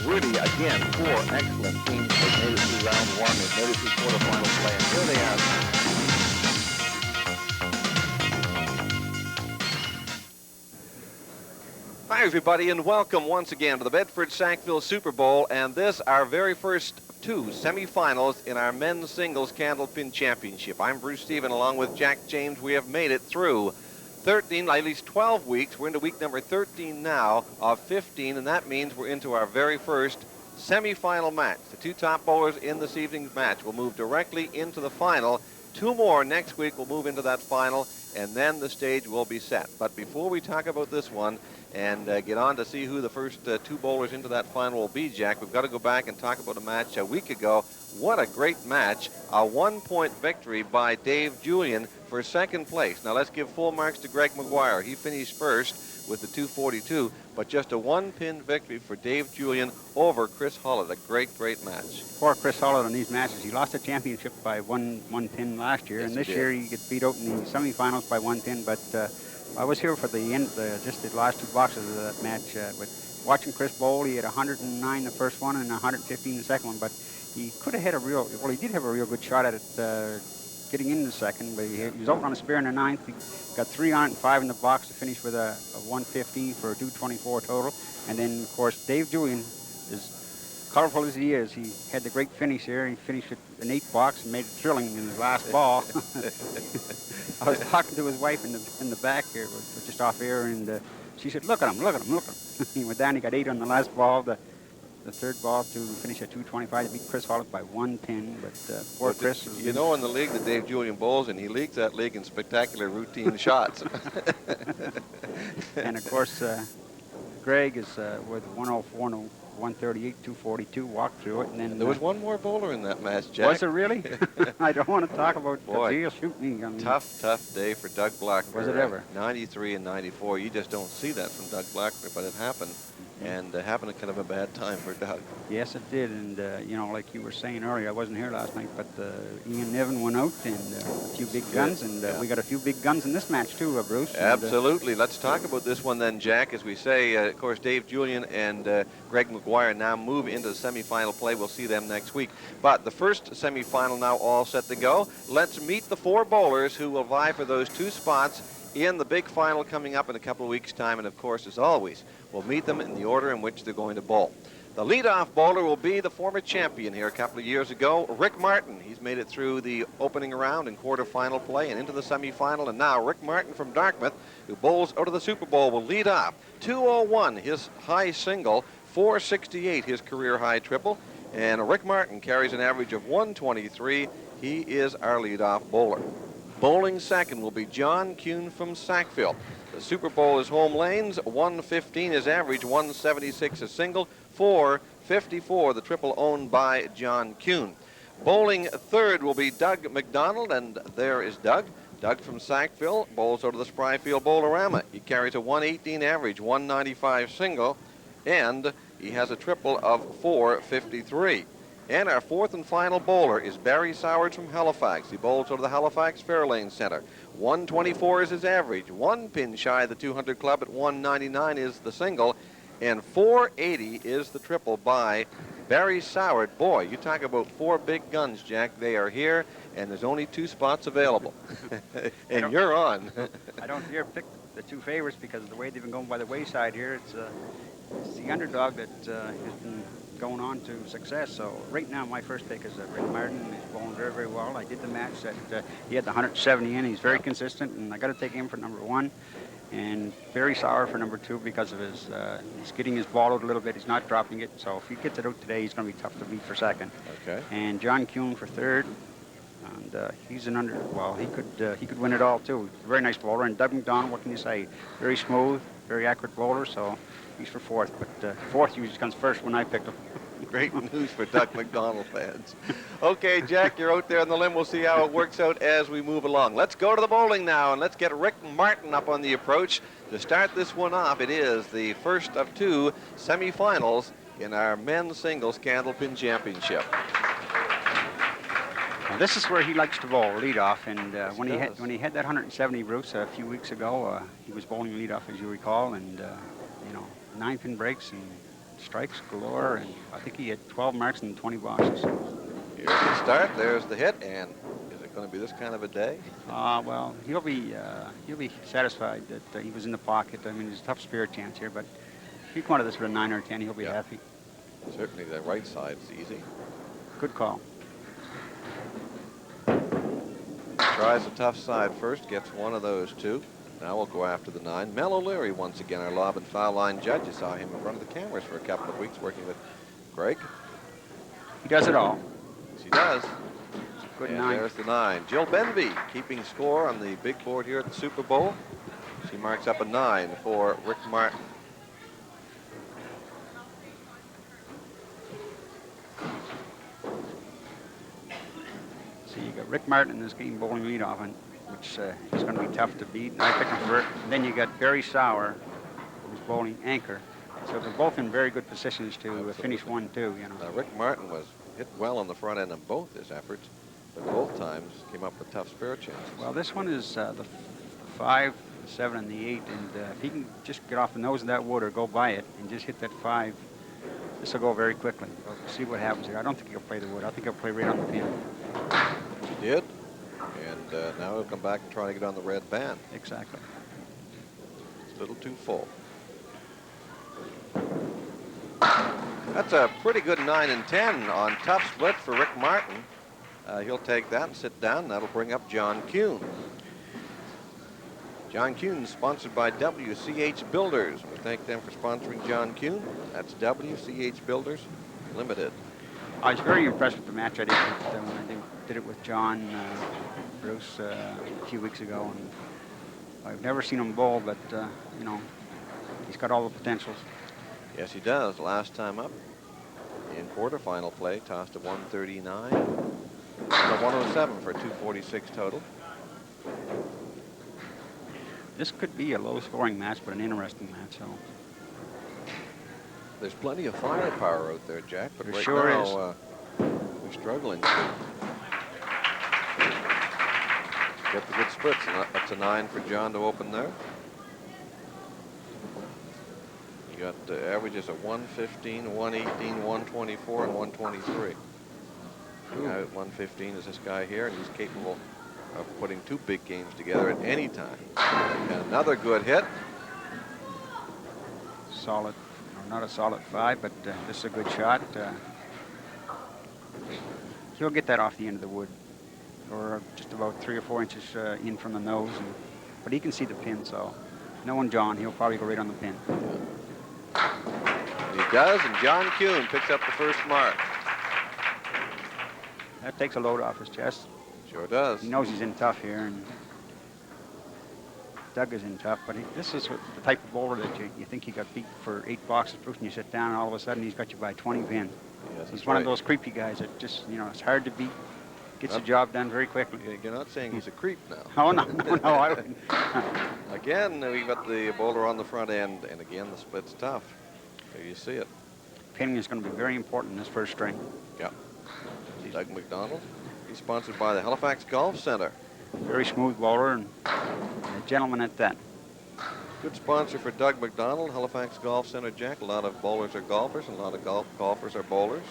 really, again, four excellent teams that made it through round one and made it through quarterfinal play. And here they are. Hi, everybody, and welcome once again to the Bedford-Sackville Super Bowl, and this, our very first two semifinals in our men's singles candlepin championship. I'm Bruce Stephen, along with Jack James. We have made it through 13, at least 12 weeks. We're into week number 13 now of 15, and that means we're into our very first semifinal match. The two top bowlers in this evening's match will move directly into the final. Two more next week will move into that final, and then the stage will be set. But before we talk about this one and get on to see who the first two bowlers into that final will be, Jack, we've got to go back and talk about a match a week ago. What a great match. A one-point victory by Dave Julian for second place. Now let's give full marks to Greg McGuire. He finished first with the 242, but just a one-pin victory for Dave Julian over Chris Hollett. A great, great match. Poor Chris Hollett on these matches. He lost the championship by one pin last year, yes, and this year he gets beat out in the semifinals by one pin. But I was here for the end, just the last two boxes of that match. With watching Chris bowl, he had 109 the first one and 115 the second one. But he could have had a real, well, he did have a real good shot at it getting into the second, but he was out on a spare in the ninth. He got 305 in the box to finish with a 150 for a 224 total. And then, of course, Dave Julian, as colorful as he is, he had the great finish here. He finished it an 8 box and made it thrilling in his last ball. I was talking to his wife in the back here, just off air, and she said, look at him, look at him, look at him. He went down, he got 8 on the last ball. The third ball to finish at 225 to beat Chris Hollett by one pin, but poor Chris. You know, in the league that Dave Julian bowls in, he leads that league in spectacular routine shots. And of course, Greg is with 104, 138, 242, walked through it. And then there was one more bowler in that match, Jack. Was there really? I don't want to talk about Boy, he'll shoot me. I mean, tough day for Doug Blackburn. Was it ever? 93 and 94. You just don't see that from Doug Blackburn, but it happened. And happened at kind of a bad time for Doug. Yes, it did. And, you know, like you were saying earlier, I wasn't here last night, but Ian Niven went out and a few big guns. And we got a few big guns in this match, too, Bruce. Absolutely. Let's talk about this one then, Jack. As we say, of course, Dave Julian and Greg McGuire now move into the semifinal play. We'll see them next week. But the first semifinal now all set to go. Let's meet the four bowlers who will vie for those two spots in the big final coming up in a couple of weeks' time. And, of course, as always, we'll meet them in the order in which they're going to bowl. The leadoff bowler will be the former champion here a couple of years ago, Rick Martin. He's made it through the opening round and quarterfinal play and into the semifinal. And now Rick Martin from Dartmouth, who bowls out of the Super Bowl, will lead off. 201, his high single, 468, his career high triple. And Rick Martin carries an average of 123. He is our leadoff bowler. Bowling second will be John KUHN from Sackville. The Super Bowl is home lanes, 115 is average, 176 is single, 454 the triple owned by John KUHN. Bowling third will be Doug MacDonald, and there is Doug. Doug from Sackville bowls out of the Spryfield Bowlerama. He carries a 118 average, 195 single, and he has a triple of 453. And our fourth and final bowler is Barry Soward from Halifax. He bowls out of the Halifax Fairlane Center. 124 is his average. One pin shy of the 200 club at 199 is the single. And 480 is the triple by Barry Soward. Boy, you talk about four big guns, Jack. They are here, and there's only two spots available. And you're on. I don't dare pick the two favorites because of the way they've been going by the wayside here. It's the underdog that has been going on to success. So right now my first pick is Rick Martin. He's bowling very, very well. I did the match that he had the 170 in. He's very consistent, and I got to take him for number one. And Barry Soward for number two because of his, he's getting his ball out a little bit. He's not dropping it. So if he gets it out today, he's going to be tough to beat for second. Okay. And John KUHN for third. And he's an well, he could win it all too. He's a very nice bowler. And Doug MacDonald, what can you say? Very smooth, very accurate bowler. So he's for fourth. But fourth usually comes first when I picked him. Great news for Doug MacDonald fans. Okay, Jack, you're out there on the limb. We'll see how it works out as we move along. Let's go to the bowling now, and let's get Rick Martin up on the approach. To start this one off, it is the first of two semifinals in our men's singles candlepin championship. Now, this is where he likes to bowl, leadoff, and when he had that 170 Bruce a few weeks ago, he was bowling leadoff, as you recall, and you know, 9-pin breaks, and strikes galore, and I think he had 12 marks in 20 boxes. Here's the start. There's the hit, and is it going to be this kind of a day? Well, he'll be satisfied that he was in the pocket. I mean, there's a tough spare chance here, but if he come out of this with a 9 or 10, he'll be happy. Certainly the right side's easy. Good call. Tries the tough side first, gets one of those two. Now we'll go after the 9. Mel O'Leary, once again, our lob and foul line judge. You saw him in front of the cameras for a couple of weeks working with Greg. He does it all. Yes, he does. Good and 9. There's the 9. Jill Benby keeping score on the big board here at the Super Bowl. She marks up a 9 for Rick Martin. So you got Rick Martin in this game bowling leadoff, which is going to be tough to beat. And I pick him for it. And then you got Barry Sauer, who's bowling anchor. So they're both in very good positions to finish 1-2. You know. Rick Martin was hit well on the front end of both his efforts, but both times came up with tough spare chances. Well, this one is the 5, the 7, and the 8, and if he can just get off the nose of that wood or go by it and just hit that 5, this will go very quickly. We'll see what happens here. I don't think he'll play the wood. I think he'll play right on the pin. He did, and now he'll come back and try to get on the red band. Exactly. It's a little too full. That's a pretty good 9 and 10 on tough split for Rick Martin. He'll take that and sit down. That'll bring up John KUHN. John KUHN, sponsored by WCH Builders. We thank them for sponsoring John KUHN. That's WCH Builders Limited. I was very impressed with the match I did when I did it with John Bruce a few weeks ago. And I've never seen him bowl, but you know, he's got all the potentials. Yes, he does. Last time up in quarterfinal play, tossed a 139 and a 107 for 246 total. This could be a low-scoring match, but an interesting match. So there's plenty of firepower out there, Jack, but there right sure now we're struggling to get the good splits. And that's a 9 for John to open there. You got averages of 115, 118, 124, and 123. The guy at 115 is this guy here, and he's capable of putting 2 big games together at any time. And another good hit. Solid, not a solid 5, but this is a good shot. He'll get that off the end of the wood, or just about 3 or 4 inches in from the nose. But he can see the pin, so knowing John, he'll probably go right on the pin. And he does, and John KUHN picks up the first mark. That takes a load off his chest. Sure does. He knows he's in tough here, and Doug is in tough, but this is the type of bowler that you think he got beat for 8 boxes proof, and you sit down, and all of a sudden he's got you by 20 pin. Yes, he's one of those creepy guys that just, you know, it's hard to beat, gets the job done very quickly. You're not saying he's a creep now. Oh, no, I wouldn't. Again, we got the bowler on the front end, and again, the split's tough. There you see it. Pinning is going to be very important in this first string. Yeah. Doug McDonald. He's sponsored by the Halifax Golf Center. Very smooth bowler, and a gentleman at that. Good sponsor for Doug McDonald, Halifax Golf Center, Jack. A lot of bowlers are golfers, and a lot of golfers are bowlers.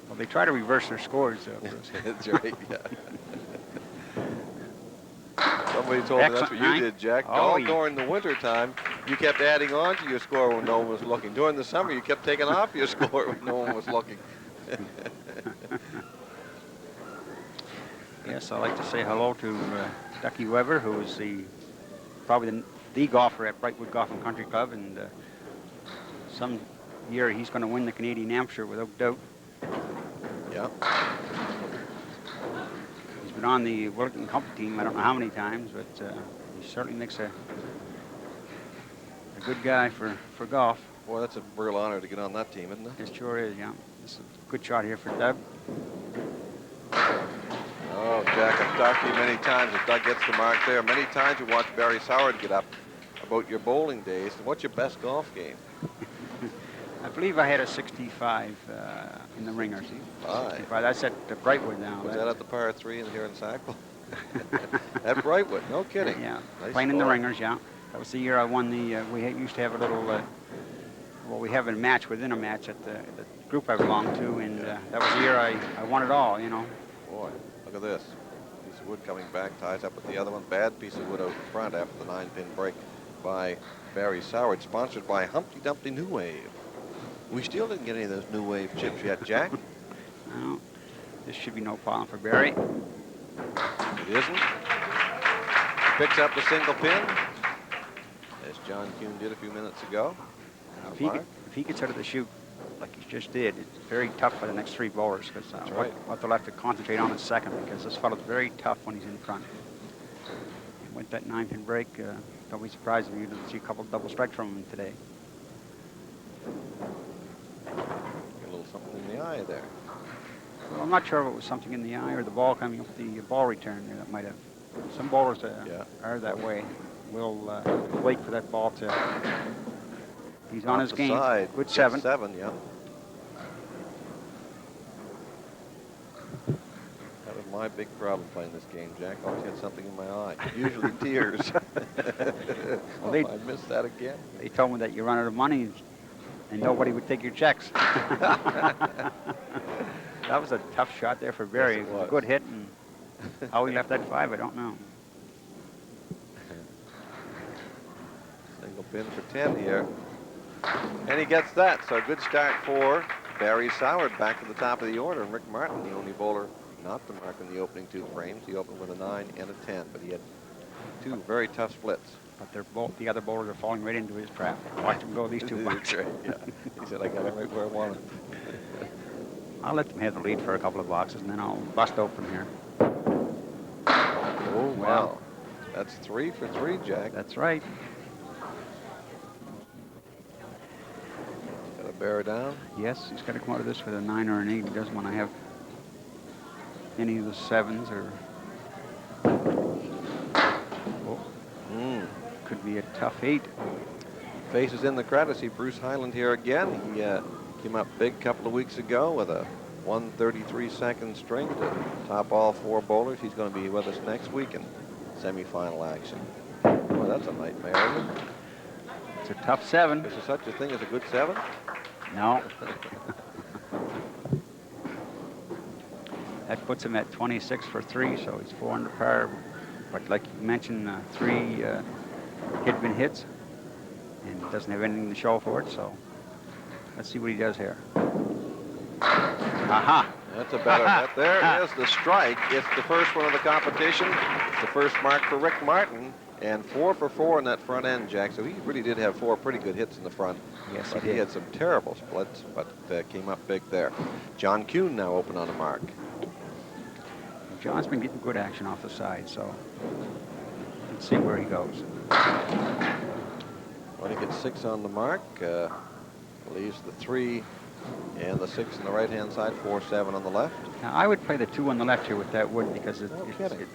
Well, they try to reverse their scores, though. That's right, yeah. Somebody told me that's what you did, Jack. All during the winter time, you kept adding on to your score when no one was looking. During the summer, you kept taking off your score when no one was looking. Yes, I'd like to say hello to Ducky Weber, who is probably the golfer at Brightwood Golf and Country Club, and some year he's going to win the Canadian Amateur without doubt. Yeah. He's been on the Wellington Cup team I don't know how many times, but he certainly makes a good guy for golf. Boy, that's a real honor to get on that team, isn't it? It sure is, yeah. This is a good shot here for Doug. Oh, Jack, I've talked to you many times. If Doug gets the mark there, many times you watch Barry Sauer get up about your bowling days. What's your best golf game? I believe I had a 65 in the ringer. See? 65. That's at Brightwood now. Was that at the par 3 in here in Sackville? At Brightwood, no kidding. Yeah, nice playing score. in the ringers, yeah. That was the year I won the, we used to have a little Well, we have a match within a match at the group I belong to, and that was the year I won it all, you know. Boy, look at this. Piece of wood coming back, ties up with the other one. Bad piece of wood out front after the 9-pin break by Barry Soward, sponsored by Humpty Dumpty New Wave. We still didn't get any of those New Wave chips yet, Jack. Well, this should be no problem for Barry. It isn't. Picks up the single pin, as John Kuhn did a few minutes ago. If he gets out of the chute like he just did, it's very tough for the next 3 bowlers, because what they'll have to concentrate on is second, because this fellow's very tough when he's in front. And with that 9-pin break, don't be surprised if you don't see a couple double strikes from him today. A little something in the eye there. Well, I'm not sure if it was something in the eye or the ball coming up the ball return there that might have. Some bowlers are that way. We'll wait for that ball to. He's on his game. Side. Good 7. 7, yeah. That was my big problem playing this game, Jack. I always had something in my eye. Usually tears. Well, I missed that again. They told me that you run out of money and nobody would take your checks. That was a tough shot there for Barry. Yes, it was a good hit, and how he left that 5, I don't know. Single pin for 10 here. And he gets that, so good start for Barry Soward, back to the top of the order. And Rick Martin, the only bowler not to mark in the opening 2 frames. He opened with a 9 and a 10, but he had 2 very tough splits. But the other bowlers are falling right into his trap. Watch him go these 2 bucks. Yeah. He said, I got it right where I want it. I'll let them have the lead for a couple of boxes, and then I'll bust open here. Oh, wow. That's 3 for 3, Jack. That's right. Got to bear down. Yes, he's got to come out of this with a 9 or an 8. He doesn't want to have any of the 7s or... Could be a tough 8. Faces in the crowd. I see Bruce Highland here again. He came up big a couple of weeks ago with a 133-second string to top all 4 bowlers. He's going to be with us next week in semifinal action. Boy, that's a nightmare, isn't it? It's a tough 7. Is there such a thing as a good 7? No. That puts him at 26 for 3, so he's 4 under par. But like you mentioned, 3 hit-bin hits, and doesn't have anything to show for it, so let's see what he does here. Aha! That's a better. There is the strike. It's the first one of the competition. It's the first mark for Rick Martin, and 4 for 4 in that front end, Jack. So he really did have 4 pretty good hits in the front. Yes, but he did. He had some terrible splits, but came up big there. John Kuhn now open on the mark. John's been getting good action off the side, so let's see where he goes. When he gets 6 on the mark, leaves the 3 and the 6 on the right-hand side, 4-7 on the left. Now, I would play the 2 on the left here with that wood, because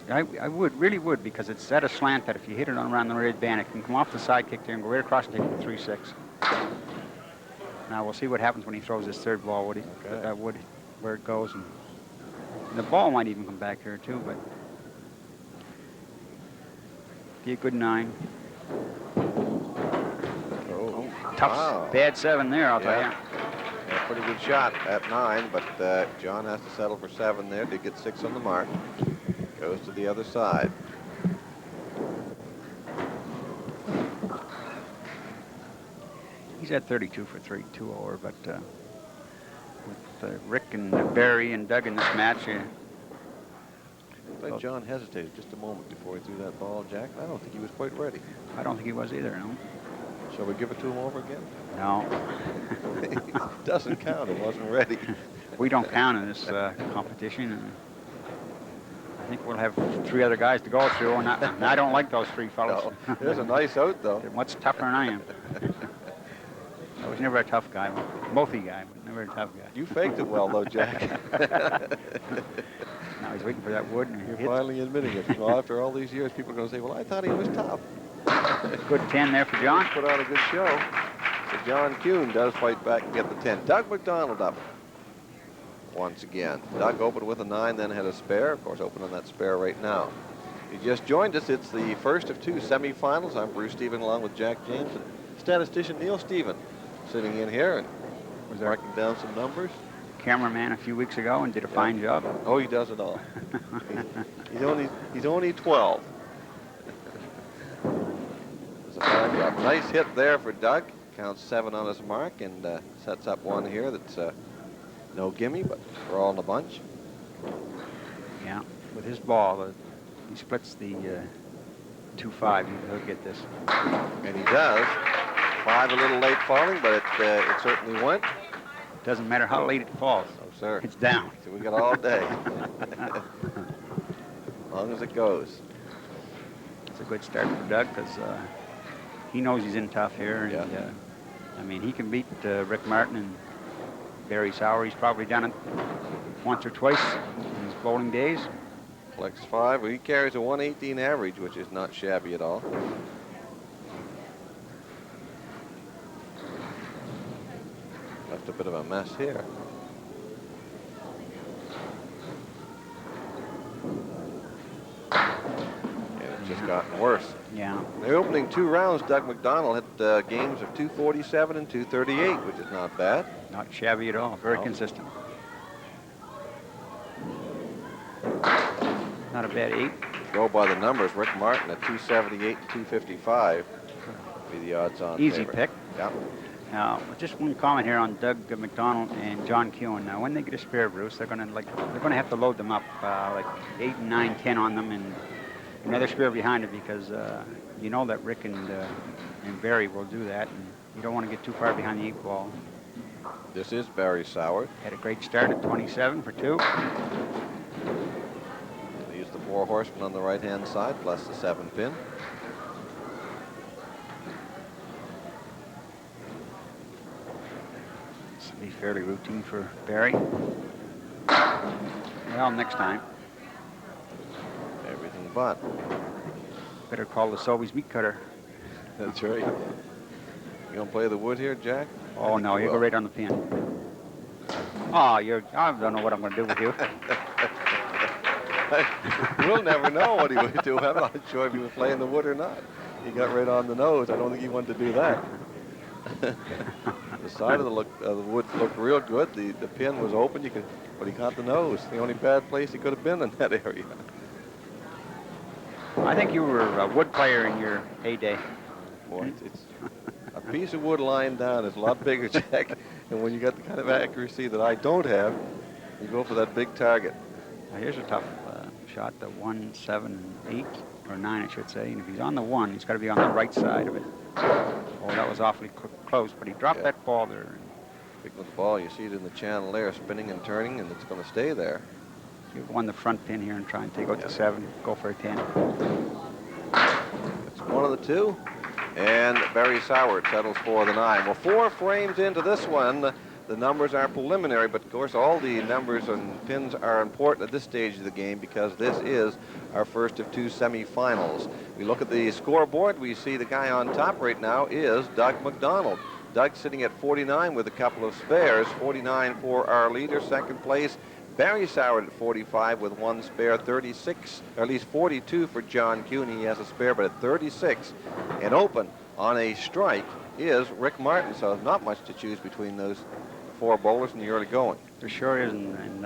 I really would, because it's at a slant that if you hit it on around the red band, it can come off the side kick there and go right across and take the 3-6. Now we'll see what happens when he throws his 3rd ball. With that wood, where it goes, and the ball might even come back here too, but be a good 9. Oh, tough, wow. Bad 7 there, I'll tell you. Yeah, pretty good shot at 9, but John has to settle for 7 there. Did get 6 on the mark. Goes to the other side. He's at 32 for 3, 2 over, but with Rick and Barry and Doug in this match. John hesitated just a moment before he threw that ball, Jack. I don't think he was quite ready. I don't think he was either, no. Shall we give it to him over again? No. It doesn't count. It wasn't ready. We don't count in this competition. And I think we'll have 3 other guys to go through, and I don't like those 3 fellows. No. There's a nice out, though. They're much tougher than I am. I was never a tough guy, mothy guy, but never a tough guy. You faked it well, though, Jack. Now he's waiting for that wood, and You're finally admitting it. Well, after all these years, people are going to say, well, I thought he was tough. Good 10 there for John. Put on a good show. So John Kuhn does fight back and get the 10. Doug MacDonald up once again. Doug opened with a 9, then had a spare. Of course, open on that spare right now. He just joined us. It's the first of 2 semifinals. I'm Bruce Stephen along with Jack James and statistician Neil Stephen. sitting in here and Was our marking down some numbers. cameraman a few weeks ago and did a fine job. Oh, he does it all. He's only 12. It's a fine job. Nice hit there for Doug. Counts 7 on his mark and sets up one here that's no gimme, but we're all in a bunch. Yeah, with his ball, he splits the 2-5. He'll get this. And he does. 5 a little late falling, but it certainly went. Doesn't matter how late it falls. Oh, sir. It's down. So we got all day. As long as it goes. It's a good start for Doug because he knows he's in tough here. And, Yeah. I mean, he can beat Rick Martin and Barry Sauer. He's probably done it once or twice in his bowling days. Collects 5. Well, he carries a 118 average, which is not shabby at all. Left a bit of a mess here. And it's just gotten worse. Yeah. The opening 2 rounds, Doug MacDonald hit games of 247 and 238, which is not bad. Not shabby at all. Very No. consistent. Not a bad 8. Go by the numbers. Rick Martin at 278 and 255 be the odds-on Easy favorite. pick. Yeah. Now, just one comment here on Doug MacDonald and John KUHN. Now, when they get a spare, Bruce, they're gonna have to load them up like 8, 9, 10 on them, and another spare behind it because you know that Rick and Barry will do that, and you don't want to get too far behind the 8 ball. This is Barry Sauer. Had a great start at 27 for 2. They use the 4 horsemen on the right-hand side plus the 7 pin. This will be fairly routine for Barry. Well, next time. Everything but. Better call the Sobeys meat cutter. That's right. You gonna play the wood here, Jack? Oh, no, you go right on the pin. Oh, I don't know what I'm going to do with you. We'll never know what he would do. I'm not sure if he was playing the wood or not. He got right on the nose. I don't think he wanted to do that. The side of the wood looked real good. The pin was open. But he caught the nose. The only bad place he could have been in that area. I think you were a wood player in your heyday. Boy, it's a piece of wood lying down is a lot bigger, Jack. And when you got the kind of accuracy that I don't have, you go for that big target. Now, here's a tough shot, the 1, 7, 8, or 9, I should say. And if he's on the 1, he's got to be on the right side of it. Oh, that was awfully close, but he dropped that ball there. Speaking of the ball, you see it in the channel there, spinning and turning, and it's going to stay there. You go on the front pin here and try and take out the 7, go for a 10. It's one of the 2. And Barry Sauer settles for the 9. Well, 4 frames into this one. The numbers are preliminary, but of course all the numbers and pins are important at this stage of the game because this is our first of 2 semifinals. We look at the scoreboard. We see the guy on top right now is Doug MacDonald. Doug sitting at 49 with a couple of spares. 49 for our leader. Second place, Barry Sauer at 45 with 1 spare. 36, or at least 42 for John KUHN. He has a spare, but at 36 and open on a strike is Rick Martin. So not much to choose between those 4 bowlers in the early going. There sure is, and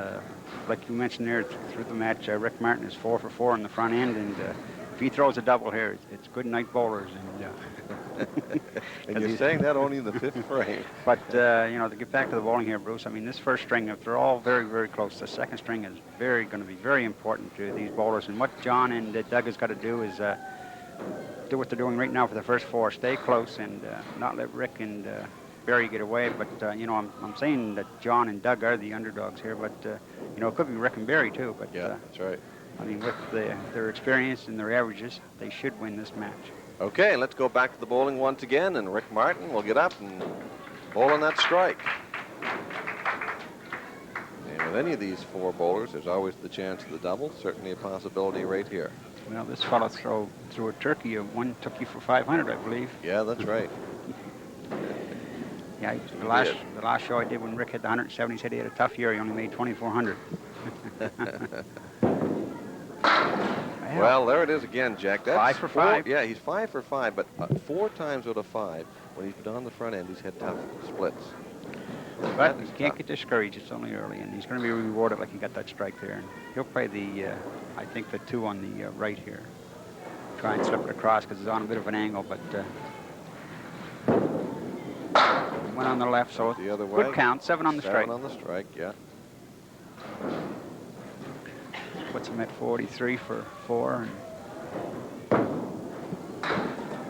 like you mentioned there through the match, Rick Martin is 4 for 4 on the front end, and if he throws a double here, it's good night bowlers. And you're saying that only in the 5th frame. But, you know, to get back to the bowling here, Bruce, I mean, this first string, if they're all very, very close, the second string is going to be very important to these bowlers. And what John and Doug has got to do is do what they're doing right now for the first 4, stay close and not let Rick and Barry get away. But, you know, I'm saying that John and Doug are the underdogs here, but, you know, it could be Rick and Barry, too. But, yeah, that's right. I mean, with their experience and their averages, they should win this match. Okay, let's go back to the bowling once again, and Rick Martin will get up and bowl on that strike. And with any of these 4 bowlers, there's always the chance of the double. Certainly a possibility right here. Well, this fellow threw a turkey of 1 took you for 500, I believe. Yeah, that's right. Yeah, the last show I did when Rick hit the 170, he said he had a tough year. He only made 2,400. I Well, there it is again, Jack. That's 5 for 5. Yeah, he's 5 for 5, but 4 times out of 5, when he's been on the front end, he's had tough splits. But you can't get discouraged. It's only early, and he's going to be rewarded like he got that strike there. And he'll play the, I think, the 2 on the right here. Try and slip it across because it's on a bit of an angle, but went on the left, so the other way. Good count. 7 on the strike. 7 on the strike, yeah. Puts him at 43 for 4.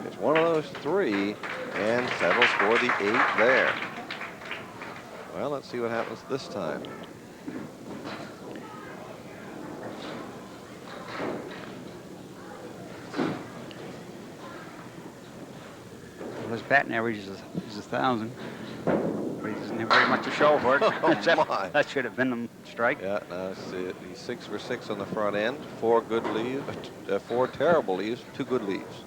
It's one of those 3, and settles for the 8 there. Well, let's see what happens this time. Well, his batting average is 1,000, but he doesn't have very much to show for it. Oh, my. That should have been the strike. Yeah, now see it. He's 6 for 6 on the front end. 4 good leaves, 4 terrible leaves, 2 good leaves.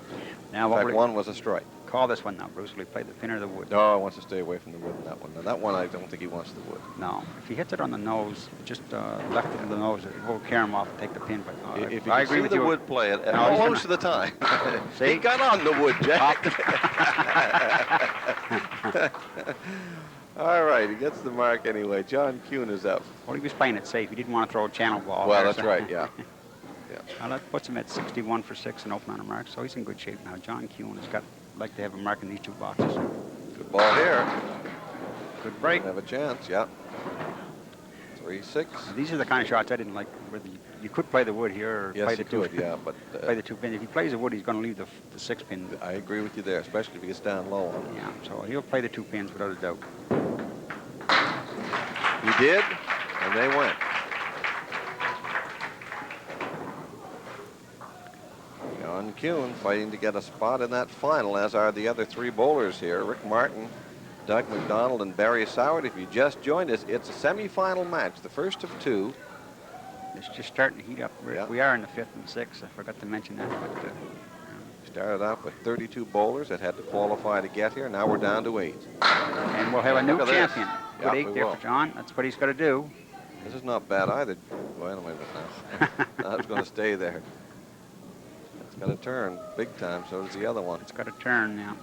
Now, In fact, 1 was a strike. Call this one now, Bruce. Will he play the pin or the wood? No, he wants to stay away from the wood in that one. Now, that one, I don't think he wants the wood. No. If he hits it on the nose, just left it in the nose, it will carry him off and take the pin. But If you I can agree see with the you. wood play it, No, he's most of the time. See? He got on the wood, Jack. All right, he gets the mark anyway. John KUHN is up. Well, he was playing it safe. He didn't want to throw a channel ball. Well, there, that's so- right, yeah. Well, that puts him at 61 for 6 and open on a mark, so he's in good shape now. John KUHN has got, like to have a mark in these 2 boxes. Good ball here. Good break. Have a chance, yeah. 3-6. Now, these are the kind of shots I didn't like. Where you could play the wood here or Yes, play he the 2 could, yeah, but play the 2 pins. If he plays the wood, he's going to leave the 6 pin. I agree with you there, especially if he gets down low on it. Yeah, so he'll play the 2 pins without a doubt. He did, and they went. John KUHN fighting to get a spot in that final, as are the other 3 bowlers here. Rick Martin, Doug McDonald, and Barry Soward. If you just joined us, it's a semifinal match, the first of 2. It's just starting to heat up. Yeah. We are in the 5th and 6th. I forgot to mention that. But, Started out with 32 bowlers that had to qualify to get here. Now we're down to 8. and we'll have a new Look at this. champion. Yeah, Good 8 we there will. for John. That's what he's got to do. This is not bad either. Wait a minute now. I was going to stay there. It's got to turn big time, so does the other one. It's got to turn now.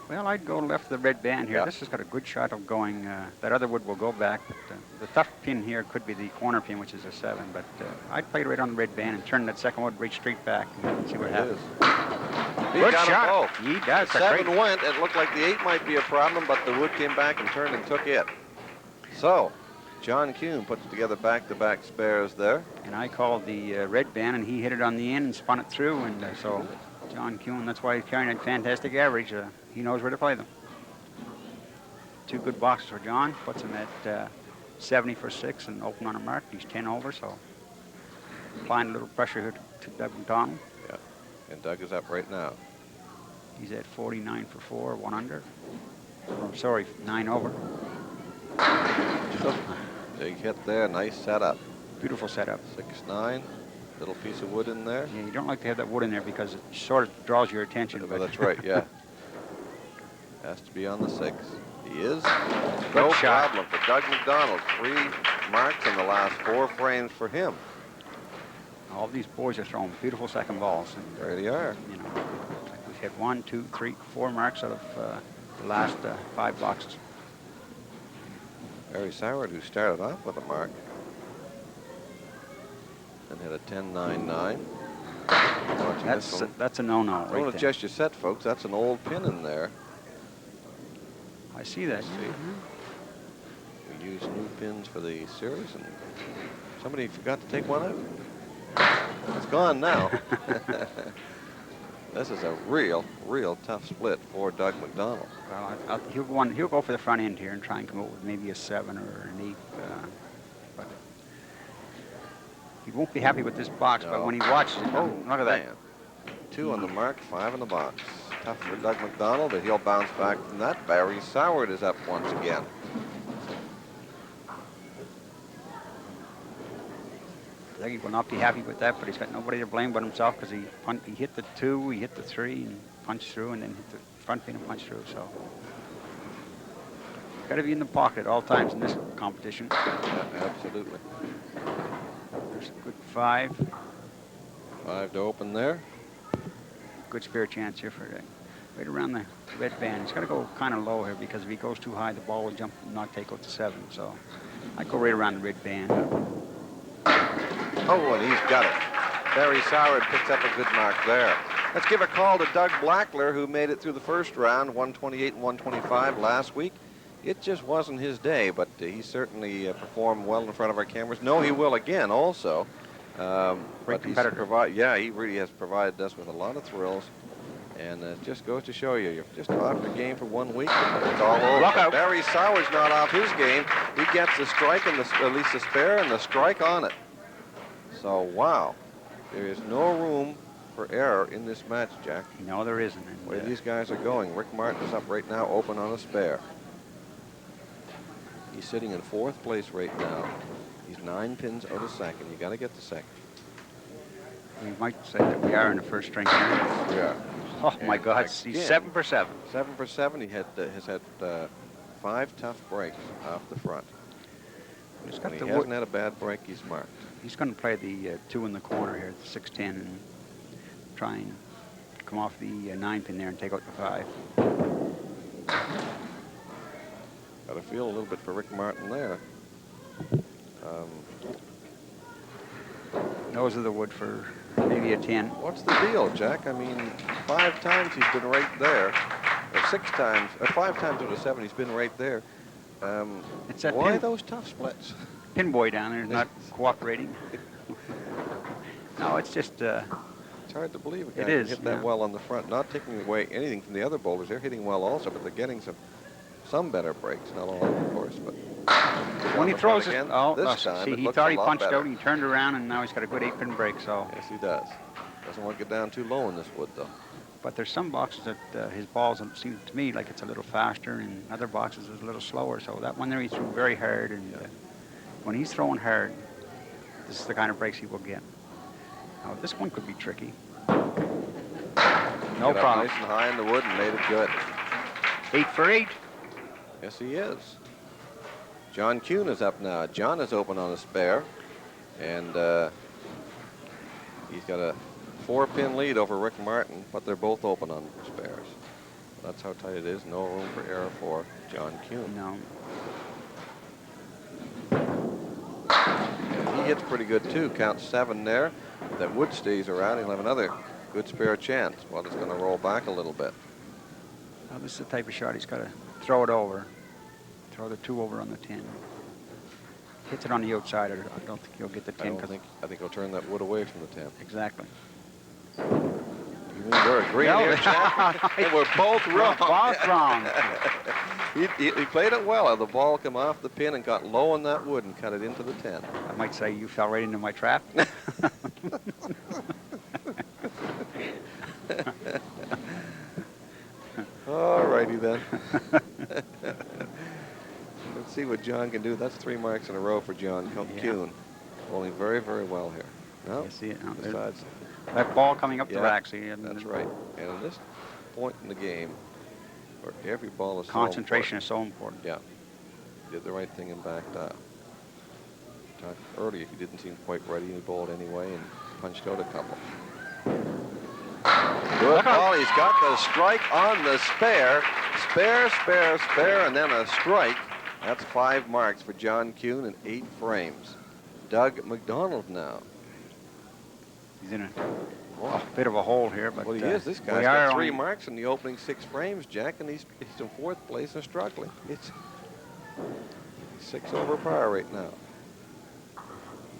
Well, I'd go left of the red band here. Yeah. This has got a good shot of going. That other wood will go back, but the tough pin here could be the corner pin, which is a 7. But I'd play it right on the red band and turn that second wood right straight back and see what It happens. is. He Good got them shot. both. He does. The 7 went. It looked like the 8 might be a problem, but the wood came back and turned and took it. So, John KUHN puts together back-to-back spares there. And I called the red band, and he hit it on the end and spun it through. And so John KUHN, that's why he's carrying a fantastic average. He knows where to play them. 2 good boxes for John. Puts him at 70 for 6 and open on a mark. He's 10 over, so applying a little pressure here to Doug McDonald. Yeah, and Doug is up right now. He's at 49 for 4, 1 under. Oh, sorry, 9 over. Big hit there, nice setup. Beautiful setup. 6-9, little piece of wood in there. Yeah, you don't like to have that wood in there because it sort of draws your attention. Well, that's right, yeah. Has to be on the 6. He is. Good No shot. problem for Doug McDonald. 3 marks in the last 4 frames for him. All these boys are throwing beautiful second balls. And, There they are. you know, we've had 1, 2, 3, 4 marks out of the last 5 boxes. Barry Soward, who started off with a mark and had a 10-9-9. That's a no-no Don't right there. adjust your set, folks. That's an old pin in there. I see that. See. We use new pins for the series, and somebody forgot to take one out. It's gone now. This is a real tough split for Doug McDonald. Well, he'll go for the front end here and try and come up with maybe a 7 or an 8. But he won't be happy with this box. No. But when he watches it, Oh, look at that. man. 2 on the mark, 5 in the box. Tough for Doug McDonald, but he'll bounce back from that. Barry Soward is up once again. I think he will not be happy with that, but he's got nobody to blame but himself because he hit the 2, he hit the 3, and punched through, and then hit the front pin and punched through. So, got to be in the pocket at all times in this competition. Yeah, absolutely. There's a good 5. 5 to open there. Good spare chance here for right around the red band. He's got to go kind of low here because if he goes too high, the ball will jump and not take out the 7. So I'd go right around the red band. Oh, and he's got it. Barry Soward picks up a good mark there. Let's give a call to Doug Blackler, who made it through the first round, 128 and 125 last week. It just wasn't his day, but he certainly performed well in front of our cameras. No, he will again also. Great competitor. Yeah, he really has provided us with a lot of thrills. And it just goes to show you, you're just off your game for 1 week, and it's all over. Lockout. Barry Soward's not off his game. He gets the strike, and at least the spare, and the strike on it. So, wow. There is no room for error in this match, Jack. No, there isn't. Where these guys are going. Rick Martin is up right now, open on a spare. He's sitting in 4th place right now. He's 9 pins out of second. You got to get the second. We might say that we are in the first string here. Yeah. Oh my God! He's 7 for 7. 7 for 7. He has had 5 tough breaks off the front. He hasn't had a bad break. He's marked. He's going to play the 2 in the corner here, the 6-10, and try and come off the 9 pin there and take out the 5. Got to feel a little bit for Rick Martin there. Those are the wood for maybe a 10. What's the deal, Jack? I mean, 5 times he's been right there, or 6 times, or 5 times out of 7 he's been right there. It's that why those tough splits? Pin boy down there is not cooperating. No, it's just. It's hard to believe a guy it can is, hit that well on the front, not taking away anything from the other bowlers. They're hitting well also, but they're getting some better breaks. Not all, of course, but when he throws it, this time, see, he thought he punched out, and he turned around, and now he's got a good 8-pin break. So yes, he does. Doesn't want to get down too low in this wood, though. But there's some boxes that his balls seem to me like it's a little faster, and other boxes is a little slower. So that one there he threw very hard, and when he's throwing hard, this is the kind of breaks he will get. Now this one could be tricky. No problem. Nice and high in the wood and made it good. 8 for 8. Yes, he is. John KUHN is up now. John is open on a spare, and he's got a 4-pin lead over Rick Martin, but they're both open on spares. That's how tight it is. No room for error for John KUHN. No. He hits pretty good too. Counts 7 there. If that wood stays around, he'll have another good spare chance. Well, it's going to roll back a little bit. Now this is the type of shot he's got to throw it over. Throw the 2 over on the 10. Hits it on the outside, I don't think he'll get the 10. I think he'll turn that wood away from the 10. Exactly. You mean we're agreeing here, Jack? And we're both wrong. Both wrong. He played it well. The ball came off the pin and got low on that wood and cut it into the 10. I might say you fell right into my trap. All righty then. Let's see what John can do. That's 3 marks in a row for John KUHN. Rolling very, very well here. No, you see it now. Besides, that ball coming up the rack. See, that's right. And at this point in the game, where every ball is concentration is so important. Yeah. Did the right thing and backed up. Earlier, he didn't seem quite ready. He bowled anyway and punched out a couple. Good ball. He's got the strike on the spare. Spare, spare, spare, and then a strike. That's 5 marks for John KUHN and 8 frames. Doug MacDonald now. He's in a bit of a hole here, but well, he is. This guy's got 3 marks in the opening 6 frames, Jack, and he's in 4th place and struggling. It's 6 over par right now.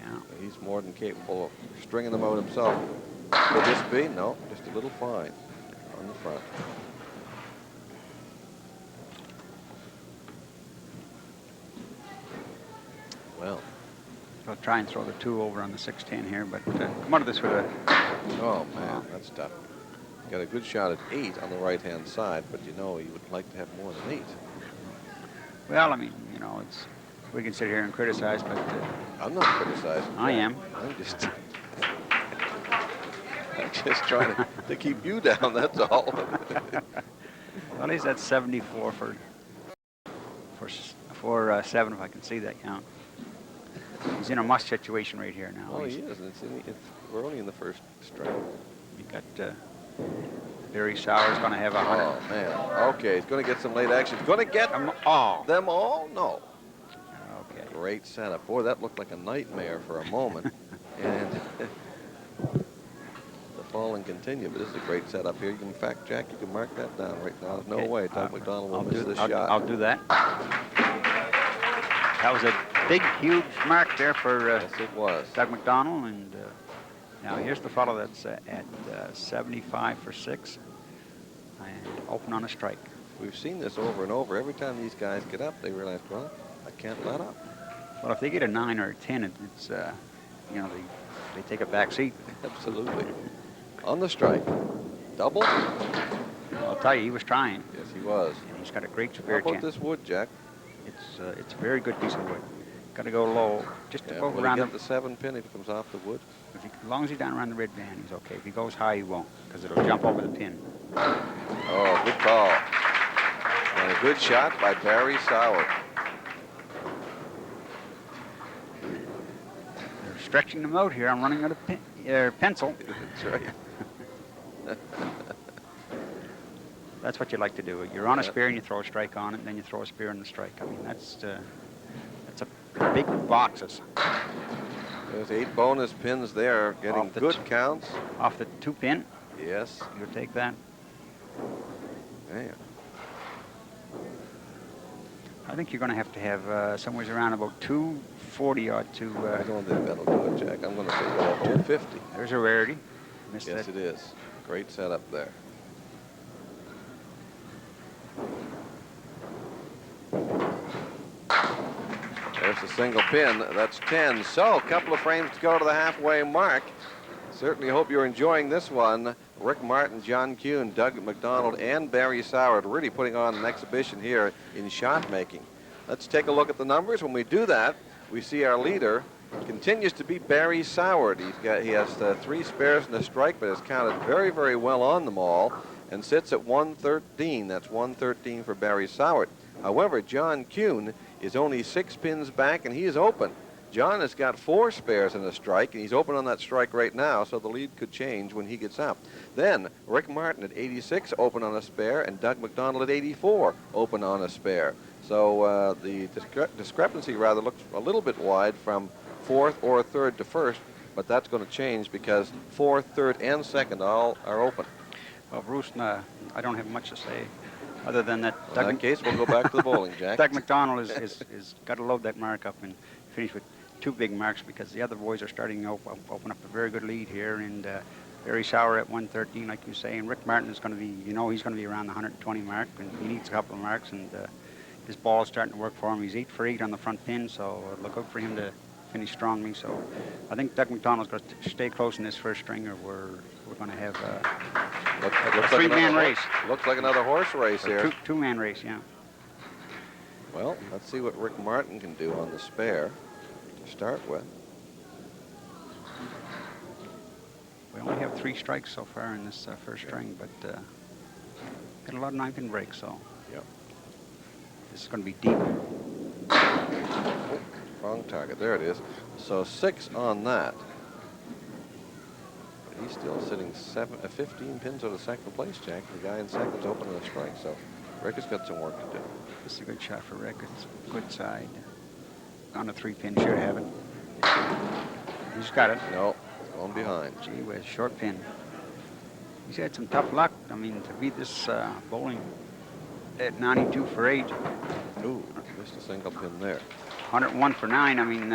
Yeah. He's more than capable of stringing them out himself. Could this be? No, just a little fine on the front. Well, I'll try and throw the 2 over on the 6-10 here, but come out of this with a... Oh, man, that's tough. Got a good shot at 8 on the right-hand side, but you know, you would like to have more than 8. Well, I mean, you know, we can sit here and criticize, but... I'm not criticizing. I am. I'm just trying to keep you down, that's all. Well, he's at 74 for 7, if I can see that count. He's in a must situation right here now. Oh, he is. And we're only in the first strike. You got Barry Sauer's going to have 100. Oh, man. Okay, he's going to get some late action. He's going to get them all. Them all? No. Okay. Great setup. Boy, that looked like a nightmare for a moment. And the falling continued, but this is a great setup here. You can, in fact, Jack, you can mark that down right now. There's no way Doug McDonald will miss this shot. I'll do that. That was a big, huge mark there for yes, it was. Doug McDonald. And now here's the fellow that's at 75 for 6 and open on a strike. We've seen this over and over. Every time these guys get up, they realize, well, I can't let up. Well, if they get a 9 or a 10, it's you know, they take a back seat. Absolutely. On the strike. Double? I'll tell you, he was trying. Yes, he was. And he's got a great spare How about chance. this wood, Jack? It's a very good piece of wood. Got to go low, just to go will around. He get the 7 pin if it comes off the wood? As long as he's down around the red band, he's okay. If he goes high, he won't, because it'll jump over the pin. Oh, good call. And a good shot by Barry Sauer. They're stretching them out here. I'm running out of pencil. That's right. That's what you like to do. You're on a spear and you throw a strike on it, and then you throw a spear and the strike. I mean, that's a big boxes. There's 8 bonus pins there, getting good counts. Off the 2 pin. Yes. You'll take that. Man. I think you're going to have somewhere around about 240 odd to. I don't think that'll do it, Jack. I'm going to say go up 250. There's a rarity. Missed yes, that. it is. Great setup there. There's the single pin. That's 10. So, a couple of frames to go to the halfway mark. Certainly hope you're enjoying this one. Rick Martin, John KUHN, Doug McDonald, and Barry Sauer really putting on an exhibition here in shot making. Let's take a look at the numbers. When we do that, we see our leader continues to be Barry Sauer. He has 3 spares and a strike, but has counted very, very well on them all and sits at 113. That's 113 for Barry Sauer. However, John KUHN is only 6 pins back, and he is open. John has got 4 spares and a strike, and he's open on that strike right now, so the lead could change when he gets up. Then, Rick Martin at 86, open on a spare, and Doug McDonald at 84, open on a spare. So the discrepancy rather looks a little bit wide from 4th or 3rd to 1st, but that's going to change because 4th, 3rd, and 2nd all are open. Well, Bruce, I don't have much to say other than that. In that case, we'll go back to the bowling, Jack. Doug McDonald is got to load that mark up and finish with 2 big marks because the other boys are starting to open up a very good lead here. And Barry Sauer at 113, like you say, and Rick Martin is going to be, he's going to be around the 120 mark, and he needs a couple of marks. And his ball is starting to work for him. He's 8 for 8 on the front pin, so look out for him to finish strongly. So I think Doug McDonald's going to stay close in this first string, or we're going to have a 3-man race. Looks like another horse race here. 2-man race, yeah. Well, let's see what Rick Martin can do on the spare to start with. We only have 3 strikes so far in this first string, but got a lot of 9-pin breaks, so yep. This is going to be deep. Oh, wrong target. There it is. So 6 on that. But he's still sitting 15 pins out of 2nd place, Jack. The guy in 2nd's open on a strike, so Rick has got some work to do. This is a good shot for Rick. It's a good side. On a 3-pin, should have it. He's got it. No, it's going behind. Gee whiz, short pin. He's had some tough luck. I mean, to beat this bowling at 92 for 8. Ooh, missed a single pin there. 101 for 9. I mean,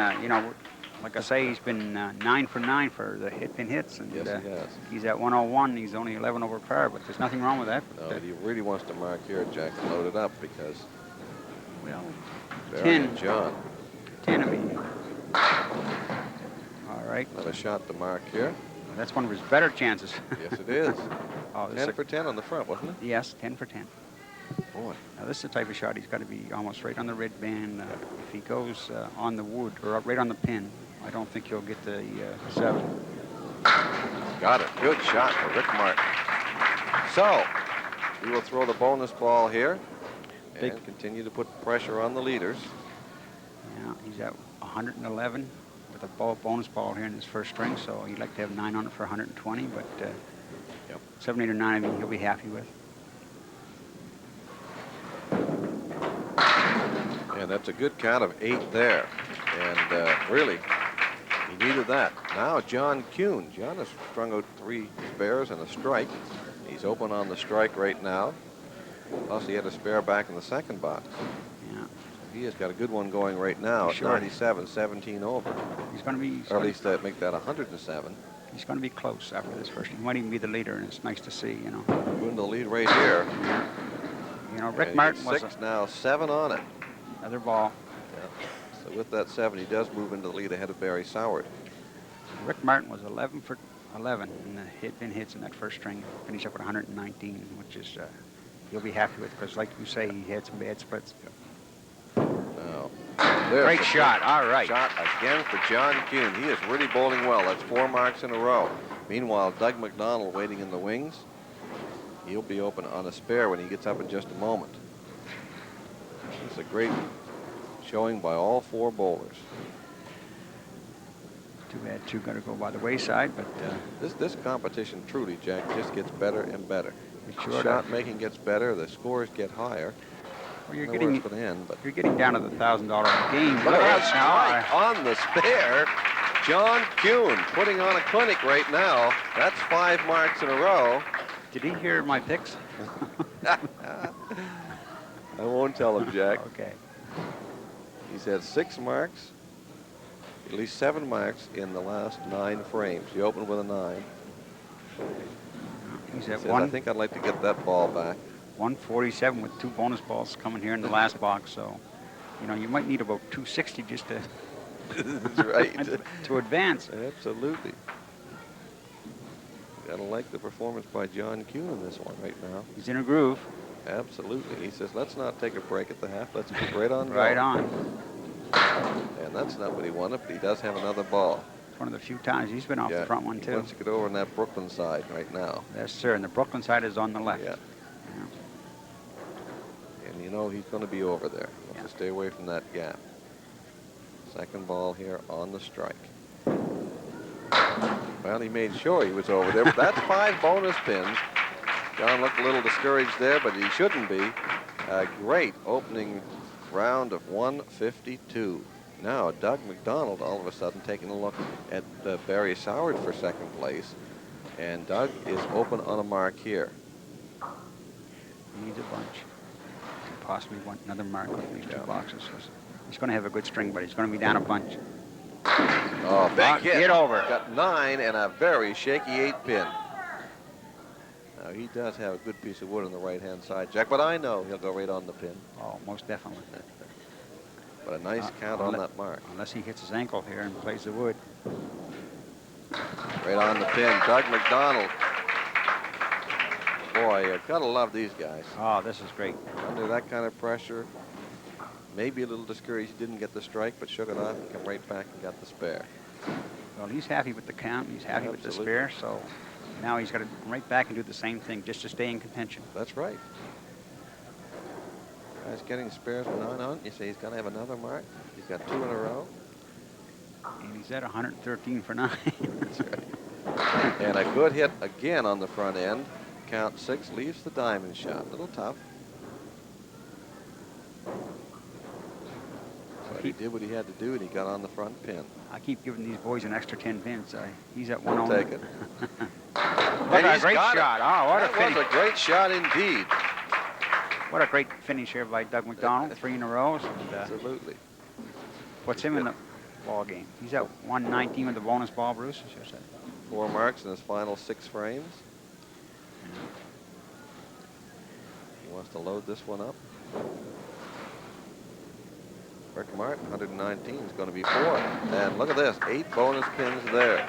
like I say, he's been 9 for 9 for the hit-pin hits. And, yes, he has. He's at 101. He's only 11 over par, but there's nothing wrong with that. No, he really wants to mark here, Jack, load it up because, well, Barry 10. and John. 10, I mean. All right. Another shot to mark here. That's one of his better chances. Yes, it is. 10 for 10 on the front, wasn't it? Yes, 10 for 10. Boy. Now, this is the type of shot he's got to be almost right on the red band. If he goes on the wood or right on the pin, I don't think he'll get the 7. Got it. Good shot for Rick Martin. So, we will throw the bonus ball here and continue to put pressure on the leaders. Yeah, He's at 111 with a bonus ball here in his first string, so he'd like to have 9 on it for 120, but 7, 8, or 9, I mean, he'll be happy with. And that's a good count of 8 there. And really, he needed that. Now John KUHN. John has strung out 3 spares and a strike. He's open on the strike right now. Plus he had a spare back in the second box. Yeah. He has got a good one going right now at 97, 17 over. He's going to be... Or at least make that 107. He's going to be close after this first. He might even be the leader, and it's nice to see, you know. Doing the lead right here. Yeah. You know, Rick Martin was 6 now, 7 on it. Another ball. Yeah. So with that 7, he does move into the lead ahead of Barry SOWARD. Rick Martin was 11 for 11 in the pin hits in that first string. Finished up at 119, which is he'll be happy with, because like you say, he had some bad splits. Now, great shot. All right. Shot again for John KUHN. He is really bowling well. That's 4 marks in a row. Meanwhile, Doug MacDonald waiting in the wings. He'll be open on a spare when he gets up in just a moment. It's a great showing by all 4 bowlers. Too bad 2 got to go by the wayside, but this competition truly, Jack, just gets better and better. Sure shot making gets better. The scores get higher. Well, you're getting down to the $1,000 game. Look at that strike on the spare. John KUHN putting on a clinic right now. That's 5 marks in a row. Did he hear my picks? I won't tell him, Jack. Okay. He's had 6 marks, at least 7 marks in the last 9 frames. He opened with a 9. He's at says, I think I'd like to get that ball back. 147 with 2 bonus balls coming here in the last box. So, you know, you might need about 260 just to That's right. to advance. Absolutely. Gotta like the performance by John KUHN in this one right now. He's in a groove. Absolutely. He says, let's not take a break at the half. Let's keep right on going. Right on. And that's not what he wanted, but he does have another ball. It's one of the few times he's been off the front one, too. He wants to get over on that Brooklyn side right now. Yes, sir. And the Brooklyn side is on the left. Yeah. And you know he's going to be over there. He wants to stay away from that gap. Second ball here on the strike. Well, he made sure he was over there, but that's 5 bonus pins. John looked a little discouraged there, but he shouldn't be. A great opening round of 152. Now, Doug MacDonald all of a sudden taking a look at Barry SOWARD for second place. And Doug is open on a mark here. He needs a bunch. Possibly want another mark with these 2 boxes. He's going to have a good string, but he's going to be down a bunch. Oh, big hit. Get over. Got 9 and a very shaky 8 pin. Now, he does have a good piece of wood on the right-hand side, Jack, but I know he'll go right on the pin. Oh, most definitely. But a nice count on that mark. Unless he hits his ankle here and plays the wood. Right on the pin. Doug MacDonald. Boy, you gotta love these guys. Oh, this is great. Under that kind of pressure, maybe a little discouraged he didn't get the strike, but shook it off and came right back and got the spare. Well, he's happy with the count. He's happy with the spare, so now he's got to come right back and do the same thing just to stay in contention. That's right. Guy's getting spares with 9 on. You say he's gonna have another mark. He's got 2 in a row. And he's at 113 for 9. That's right. And a good hit again on the front end. Count 6 leaves the diamond shot. A little tough. But he did what he had to do, and he got on the front pin. I keep giving these boys an extra 10 pins. He's at 1 I'll take it. What a great shot. Oh, what a finish. That was a great shot indeed. What a great finish here by Doug MacDonald. 3 in a row. Absolutely. Puts him in the ball game. He's at 119 with the bonus ball, Bruce. 4 marks in his final 6 frames. He wants to load this one up. Rick Martin, 119 is going to be 4. And look at this, 8 bonus pins there.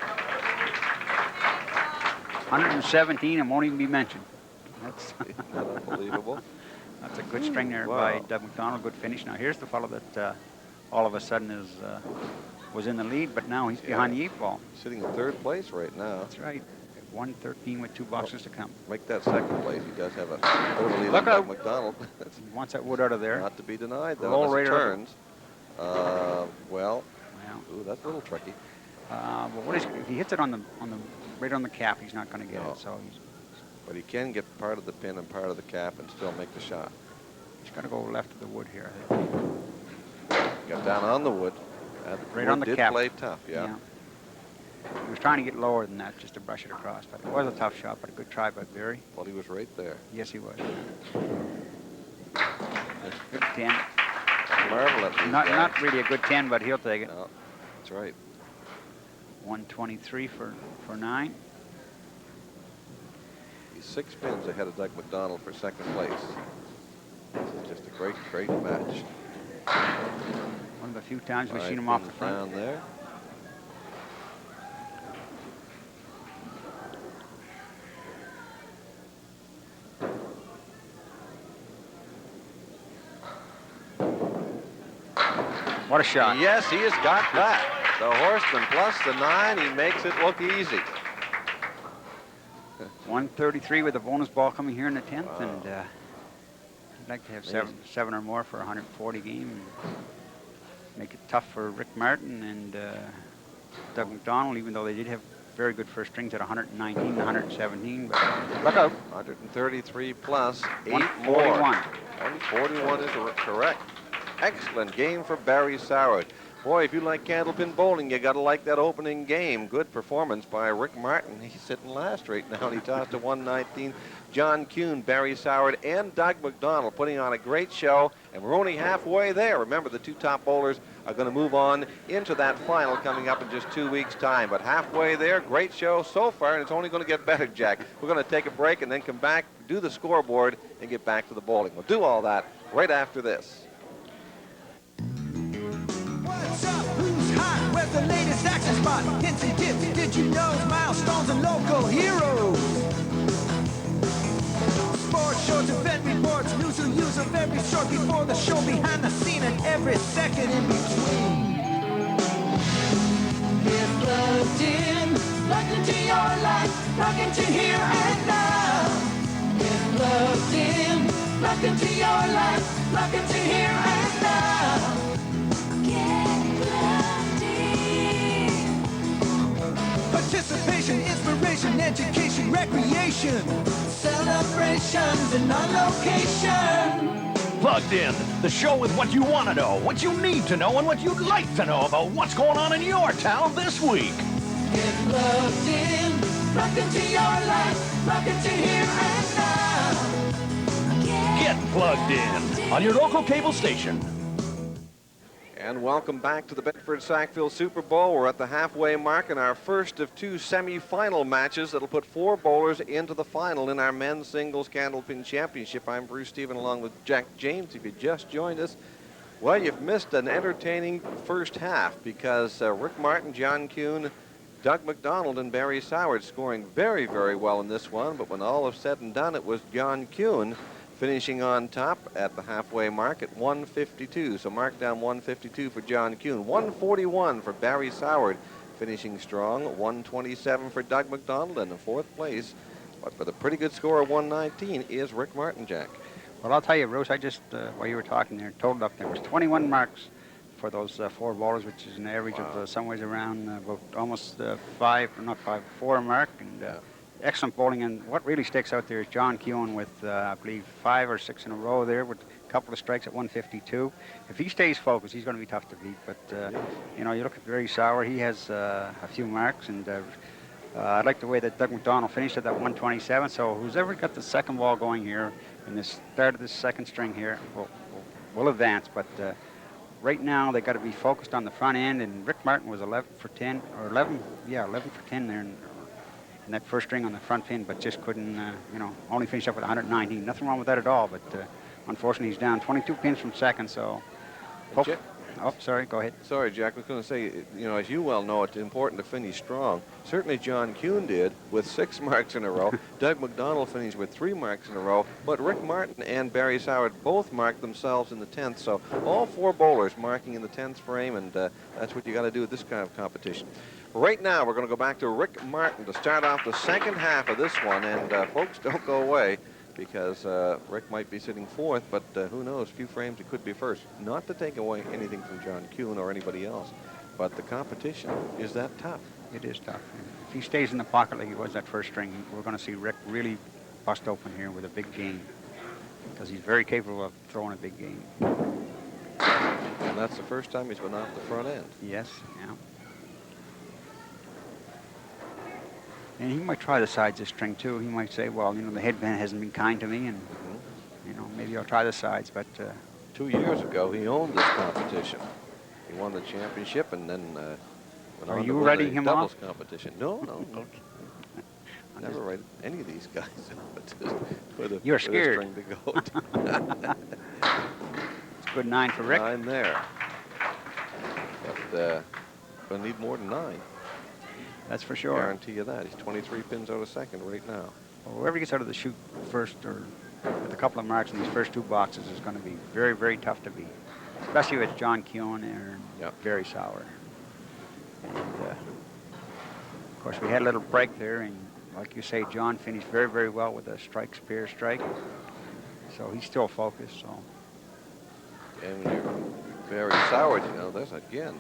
117 and won't even be mentioned. That's unbelievable. That's a good string there by Doug MacDonald. Good finish. Now here's the fellow that all of a sudden was in the lead, but now he's behind the 8 ball. Sitting in 3rd place right now. That's right. 113 with 2 boxes to come. Make that 2nd place. He does have a total lead on Doug MacDonald. He wants that wood out of there. Not to be denied, though. Roll as right it turns. Well, Well, ooh, that's a little tricky. but what is, if he hits it on the right on the cap, he's not going to get No. it. So he's But he can get part of the pin and part of the cap and still make the shot. got to go left of the wood here. I think. Got down on the wood. That Right wood on the did cap. play tough, yeah. He was trying to get lower than that just to brush it across, but it was a tough shot, but a good try by Barry. Well, he was right there. Yes, he was. Good 10. Marvel at these guys. Not really a good 10, but he'll take it. No, that's right. 123 for 9. He's 6 pins ahead of Doug McDonald for second place. This is just a great, great match. One of the few times we've 5 seen him off the pins front. down there. What a shot. Yes, he has got that. The horseman plus the 9, he makes it look easy. 133 with a bonus ball coming here in the 10th, Wow. and I'd like to have seven or more for a 140 game and make it tough for Rick Martin and Doug McDonald, even though they did have very good first strings at 119 and 117. But look out. 133 plus 8 more. 141. 141 is correct. Excellent game for Barry Soward. Boy, if you like candlepin bowling, you got to like that opening game. Good performance by Rick Martin. He's sitting last right now. He tossed to 119. John KUHN, Barry Soward, and Doug McDonald putting on a great show. And we're only halfway there. Remember, the 2 top bowlers are going to move on into that final coming up in just 2 weeks' time. But halfway there, great show so far, and it's only going to get better, Jack. We're going to take a break and then come back, do the scoreboard, and get back to the bowling. We'll do all that right after this. What's up? Who's hot? Where's the latest action spot? Hints and tips, did you know? Milestones and local heroes. Sports shows, event reports, news and views of every sort before the show, behind the scene, and every second in between. Get plugged into your life, plugged into here and now. Get plugged into your life, plugged into here and now. Participation, inspiration, education, recreation, celebrations, and on location. Plugged In, the show with what you want to know, what you need to know, and what you'd like to know about what's going on in your town this week. Get plugged into your life, plugged into here and now. Get plugged in on your local cable station. And welcome back to the Bedford-Sackville Super Bowl. We're at the halfway mark in our first of 2 semi-final matches that'll put 4 bowlers into the final in our men's singles candlepin championship. I'm Bruce Stephen along with Jack James. If you just joined us, well, you've missed an entertaining first half because Rick Martin, John KUHN, Doug McDonald, and Barry Soward scoring very, very well in this one. But when all is said and done, it was John KUHN finishing on top at the halfway mark at 152. So mark down 152 for John KUHN. 141 for Barry Soward, finishing strong. 127 for Doug McDonald, and in 4th place, but with a pretty good score of 119, is Rick Martin, Jack. Well, I'll tell you, Bruce, I just, while you were talking there, totaled up, there was 21 marks for those 4 bowlers, which is an average of somewhere around about almost 4 mark, and excellent bowling. And what really sticks out there is John KUHN with, I believe, 5 or 6 in a row there with a couple of strikes at 152. If he stays focused, he's going to be tough to beat. But, you know, you look at Barry Soward, he has a few marks, and I like the way that Doug McDonald finished at that 127. So who's ever got the second ball going here in the start of this second string here will advance. But right now they got to be focused on the front end, and Rick Martin was 11 for 10 there in that first string on the front pin, but just couldn't, you know, only finished up with 119. Nothing wrong with that at all, but unfortunately he's down 22 pins from second, so... Oh, sorry, go ahead. Sorry, Jack, I was going to say, you know, as you well know, it's important to finish strong. Certainly John KUHN did with 6 marks in a row. Doug McDonald finished with 3 marks in a row, but Rick Martin and Barry Soward both marked themselves in the 10th, so all 4 bowlers marking in the 10th frame, and that's what you got to do with this kind of competition. Right now, we're going to go back to Rick Martin to start off the second half of this one, and folks, don't go away. because Rick might be sitting fourth, but who knows, few frames it could be first. Not to take away anything from John KUHN or anybody else, but the competition is that tough. It is tough. If he stays in the pocket like he was that first string, we're going to see Rick really bust open here with a big game, because he's very capable of throwing a big game. And that's the first time he's been off the front end. Yes, yeah. And he might try the sides this string too. He might say, well, you know, the headband hasn't been kind to me, and you know, maybe I'll try the sides. But 2 years ago, he owned this competition. He won the championship, and then went Are on you to win writing the him doubles off? competition. No, no, no. Never write any of these guys in. You're scared. With a string to go. It's a good 9 for Rick. 9 there. But gonna need more than 9. That's for sure. Guarantee you that. He's 23 pins out of second right now. Well, whoever gets out of the chute first, or with a couple of marks in these first 2 boxes, is going to be very, very tough to beat. Especially with John KUHN and Barry Soward. And of course, we had a little break there, and like you say, John finished very, very well with a strike, spear strike. So he's still focused. So. And when you're Barry Soward, you know, there's again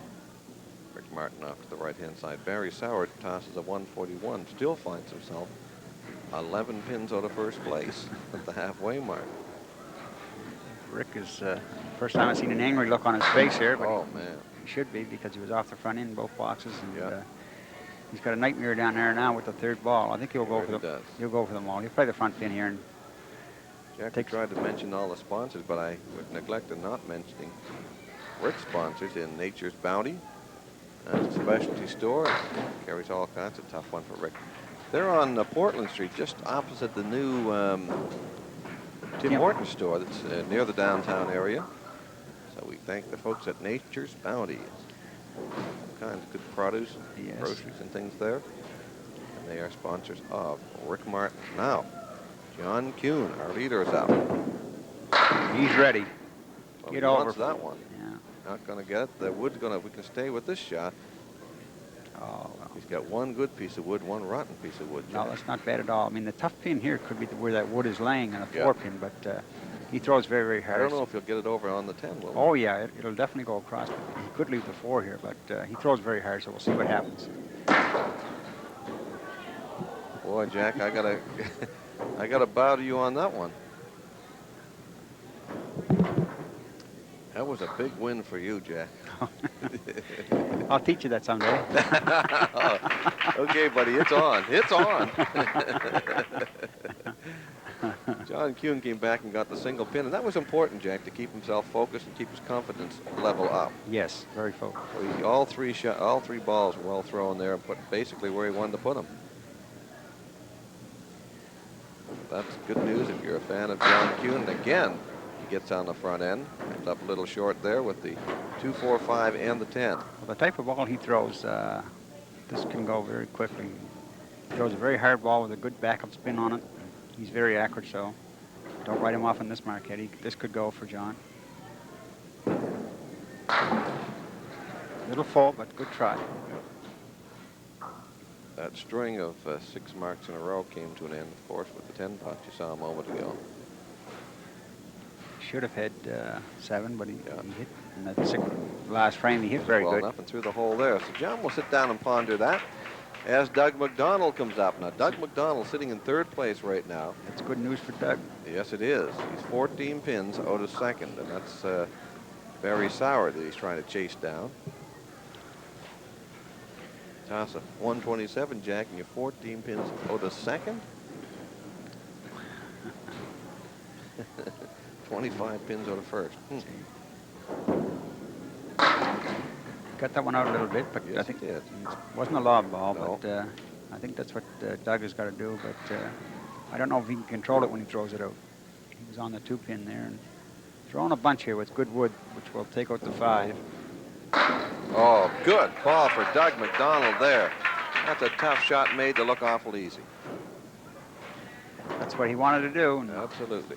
Rick Martin off to the right-hand side. Barry Soward tosses a 141, still finds himself 11 pins out of first place at the halfway mark. Rick is first time I've seen an angry look on his face here, but oh man, he should be, because he was off the front end in both boxes, and yeah. He's got a nightmare down there now with the 3rd ball. I think he'll go for them. Does. He'll go for them all. He'll play the front pin here. And Jack tried to mention all the sponsors, but I would neglect not mentioning Rick's sponsors in Nature's Bounty. It's a specialty store. Carries all kinds of tough one for Rick. They're on Portland Street, just opposite the new Tim Hortons store that's near the downtown area. So we thank the folks at Nature's Bounty. All kinds of good produce, groceries and things there. And they are sponsors of Rick Martin. Now, John KUHN, our leader, is out. He's ready. Well, Get he over wants that one. Yeah. Not going to get it. The wood's going to, we can stay with this shot. Oh, well. He's got one good piece of wood, one rotten piece of wood, Jack. No, that's not bad at all. I mean, the tough pin here could be where that wood is laying on a 4-pin, but he throws very, very hard. I don't know if he'll get it over on the 10, will he? Oh, yeah, it'll definitely go across. He could leave the 4 here, but he throws very hard, so we'll see what happens. Boy, Jack, I gotta, I gotta bow to you on that one. That was a big win for you, Jack. I'll teach you that someday. Okay, buddy, it's on. It's on. John KUHN came back and got the single pin, and that was important, Jack, to keep himself focused and keep his confidence level up. Yes, very focused. So all three balls were well thrown there and put basically where he wanted to put them. That's good news if you're a fan of John KUHN. Again, he gets on the front end, ends up a little short there with the 2, 4, 5, and the 10. Well, the type of ball he throws, this can go very quickly. He throws a very hard ball with a good backup spin on it. He's very accurate, so don't write him off on this mark, Eddie. This could go for John. Little full, but good try. That string of 6 marks in a row came to an end, of course, with the 10 putt you saw a moment ago. Should have had 7, but he hit in that last frame. He hit very well good. Enough and through the hole there. So John will sit down and ponder that as Doug McDonald comes up. Now, Doug McDonald sitting in 3rd place right now. That's good news for Doug. Yes, it is. He's 14 pins out of 2nd, and that's Barry Soward that he's trying to chase down. Toss a 127, Jack, and you're 14 pins out of 2nd. 25 pins out of 1st. Got that one out a little bit, but yes, I think it wasn't a lob ball, no. but I think that's what Doug has got to do, but I don't know if he can control it when he throws it out. He was on the 2-pin there and throwing a bunch here with good wood, which will take out the 5. Oh, good ball for Doug McDonald there. That's a tough shot made to look awful easy. That's what he wanted to do. Absolutely.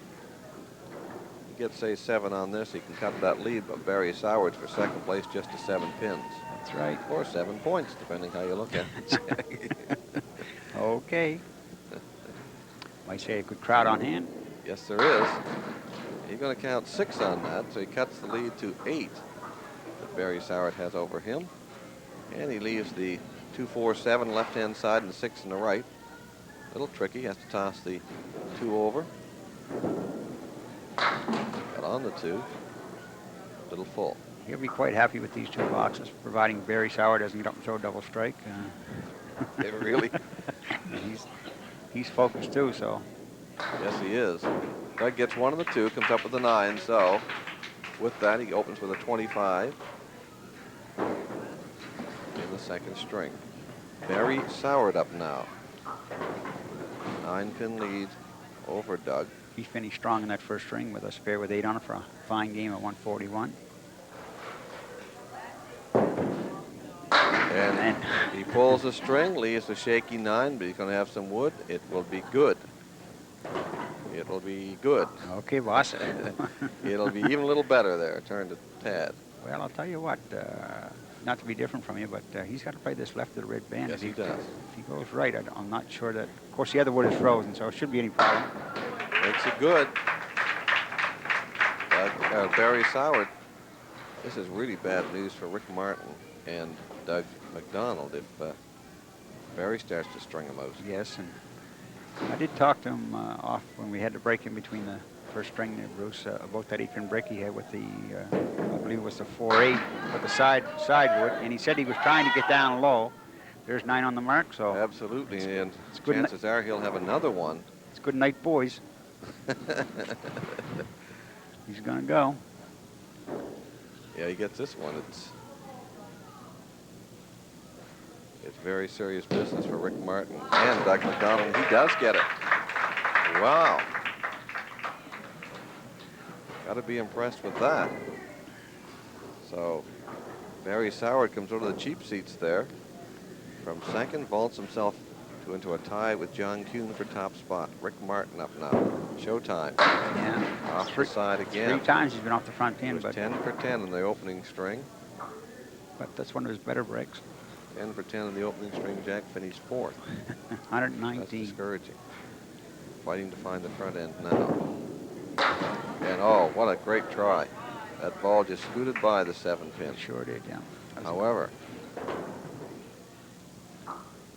He gets, say, 7 on this. He can cut that lead, but Barry Soward's for 2nd place just to 7 pins. That's right. Or 7 points, depending how you look at it. Okay. Might say a good crowd on hand. Yes, there is. He's going to count 6 on that, so he cuts the lead to 8 that Barry Soward has over him. And he leaves the 2-4-7 left-hand side and the 6 on the right. A little tricky, has to toss the 2 over. Got on the 2. Little full. He'll be quite happy with these 2 boxes, providing Barry Soward doesn't get up and throw a double strike. Really? He's focused too, so. Yes, he is. Doug gets 1 of the 2, comes up with the 9, so with that he opens with a 25 in the second string. Barry Soward up now. 9-pin lead over Doug. He finished strong in that first string with a spare with 8 on it for a fine game at 141. And he pulls the string, leaves a shaky 9, but he's going to have some wood. It will be good. It'll be good. Okay, boss. It'll be even a little better there. Turn to Tad. Well, I'll tell you what, not to be different from you, but he's got to play this left of the red band. Yes, he does. If he goes right, I'm not sure that. Of course, the other wood is frozen, so it shouldn't be any problem. Makes it good. Barry Soward. This is really bad news for Rick Martin and Doug MacDonald if Barry starts to string him out. Yes, and I did talk to him off when we had to break in between the first string there, Bruce, about that 8-pin break he had with the, I believe it was the 4-8, with the side wood, and he said he was trying to get down low. There's 9 on the mark, so. Absolutely, and it's good chances are he'll have another one. It's good night, boys. He's gonna go. Yeah, he gets this one. It's very serious business for Rick Martin and Doug MacDonald. He does get it. Wow. Got to be impressed with that. So Barry Soward comes over to the cheap seats there. From second, vaults himself into a tie with John KUHN for top spot. Rick Martin up now. Showtime. Yeah. Off the side again. 3 times he's been off the front pin, but 10 for 10 in the opening string. But that's one of his better breaks. 10 for 10 in the opening string. Jack finished 4th. 119. That's discouraging. Fighting to find the front end now. And oh, what a great try. That ball just scooted by the 7-pin. Sure did, yeah. However,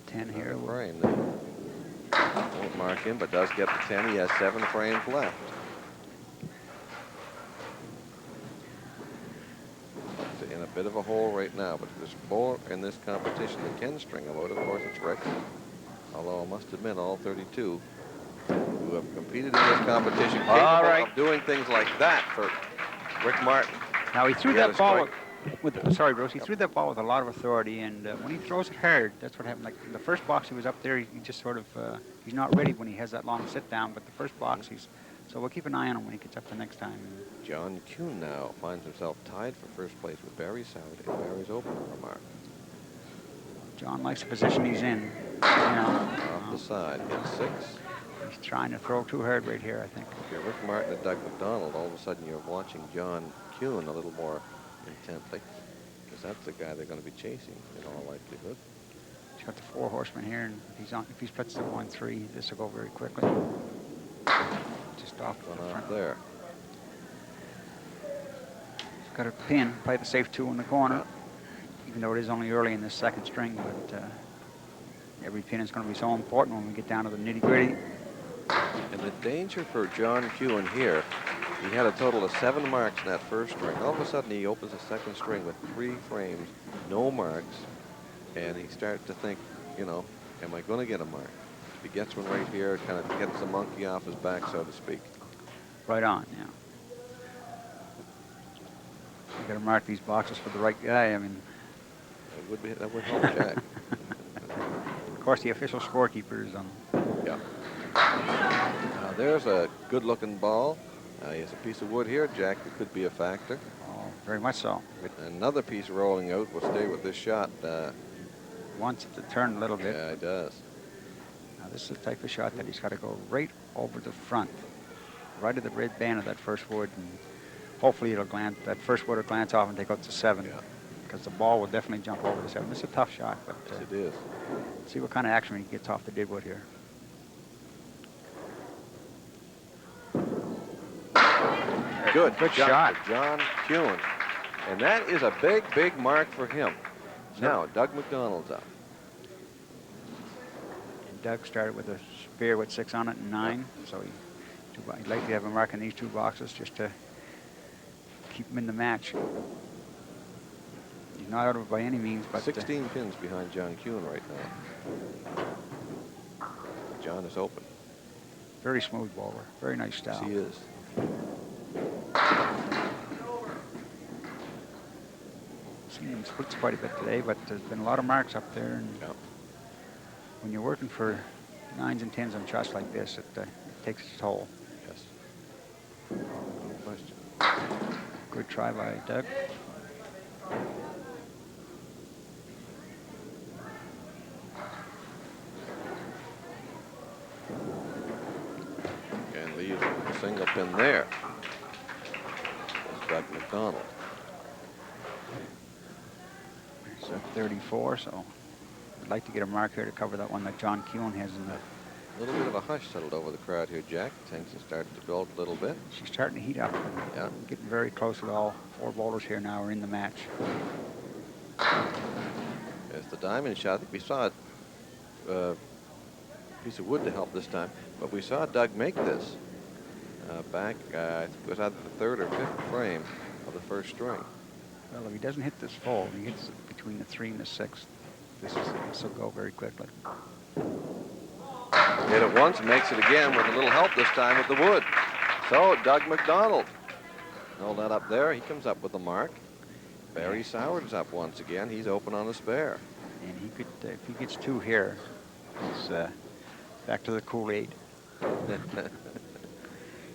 10 here. Frame. Won't mark him, but does get the 10. He has 7 frames left. In a bit of a hole right now, but there's more in this competition that can string him out. Of course, it's Rick. Although I must admit, all 32 who have competed in this competition capable of doing things like that for Rick Martin. Now he threw that ball with, sorry, Bruce, he threw that ball with a lot of authority, and when he throws it hard, that's what happened. Like in the first box he was up there, he just sort of, he's not ready when he has that long sit down, but the first box so we'll keep an eye on him when he gets up the next time. John KUHN now finds himself tied for first place with Barry Soward in Barry's opening remark. John likes the position he's in. You know, off the side, gets 6. He's trying to throw too hard right here, I think. If you're Rick Martin and Doug MacDonald, all of a sudden you're watching John KUHN a little more intently, because that's the guy they're going to be chasing in all likelihood. He's got the 4 horsemen here, and if he splits the 1-3, this will go very quickly. Just off the front there. He's got a pin, play the safe 2 in the corner, even though it is only early in this second string, but every pin is going to be so important when we get down to the nitty-gritty. And the danger for John KUHN here, he had a total of 7 marks in that first string. All of a sudden he opens the second string with 3 frames, no marks, and he starts to think, you know, am I going to get a mark? If he gets one right here, kind of gets the monkey off his back, so to speak. Right on, yeah. You got to mark these boxes for the right guy. I mean, that would help Jack. Of course, the official scorekeeper is on. Yeah. Now there's a good-looking ball. He has a piece of wood here, Jack. It could be a factor. Oh, very much so. Another piece rolling out will stay with this shot. Wants it to turn a little bit. Yeah, it does. Now this is the type of shot that he's got to go right over the front, right at the red band of that first wood, and hopefully it'll glance. That first wood will glance off and take out the 7. Yeah. Because the ball will definitely jump over the 7. This is a tough shot, but yes, it is. See what kind of action he gets off the deadwood here. Good. Good jump shot. for John KUHN. And that is a big, big mark for him. Now, Doug McDonald's up. And Doug started with a spear with 6 on it and 9. So he'd like to have a mark in these 2 boxes just to keep him in the match. He's not out of it by any means, but 16 pins behind John KUHN right now. John is open. very smooth bowler. Very nice style. Yes, he is. Seen him splits quite a bit today, but there's been a lot of marks up there. And when you're working for 9s and 10s on shots like this, it takes its toll. Yes. No question. Good try by Doug. And leaves a single pin there. That's Doug McDonald. It's a 34, so I'd like to get a mark here to cover that one that John KUHN has in the... A little bit of a hush settled over the crowd here, Jack. Tension started to build a little bit. She's starting to heat up. Yeah. Getting very close with all 4 bowlers here now are in the match. There's the diamond shot. I think we saw a piece of wood to help this time, but we saw Doug make this back, I think it was either the 3rd or 5th frame of the 1st string. Well, if he doesn't hit this full, he hits it between the 3 and the 6th. This will go very quickly. Hit it once, makes it again with a little help this time with the wood. So Doug McDonald, hold that up there. He comes up with the mark. Barry Soward is up once again. He's open on a spare. And he could, if he gets 2 here, it's back to the Kool-Aid.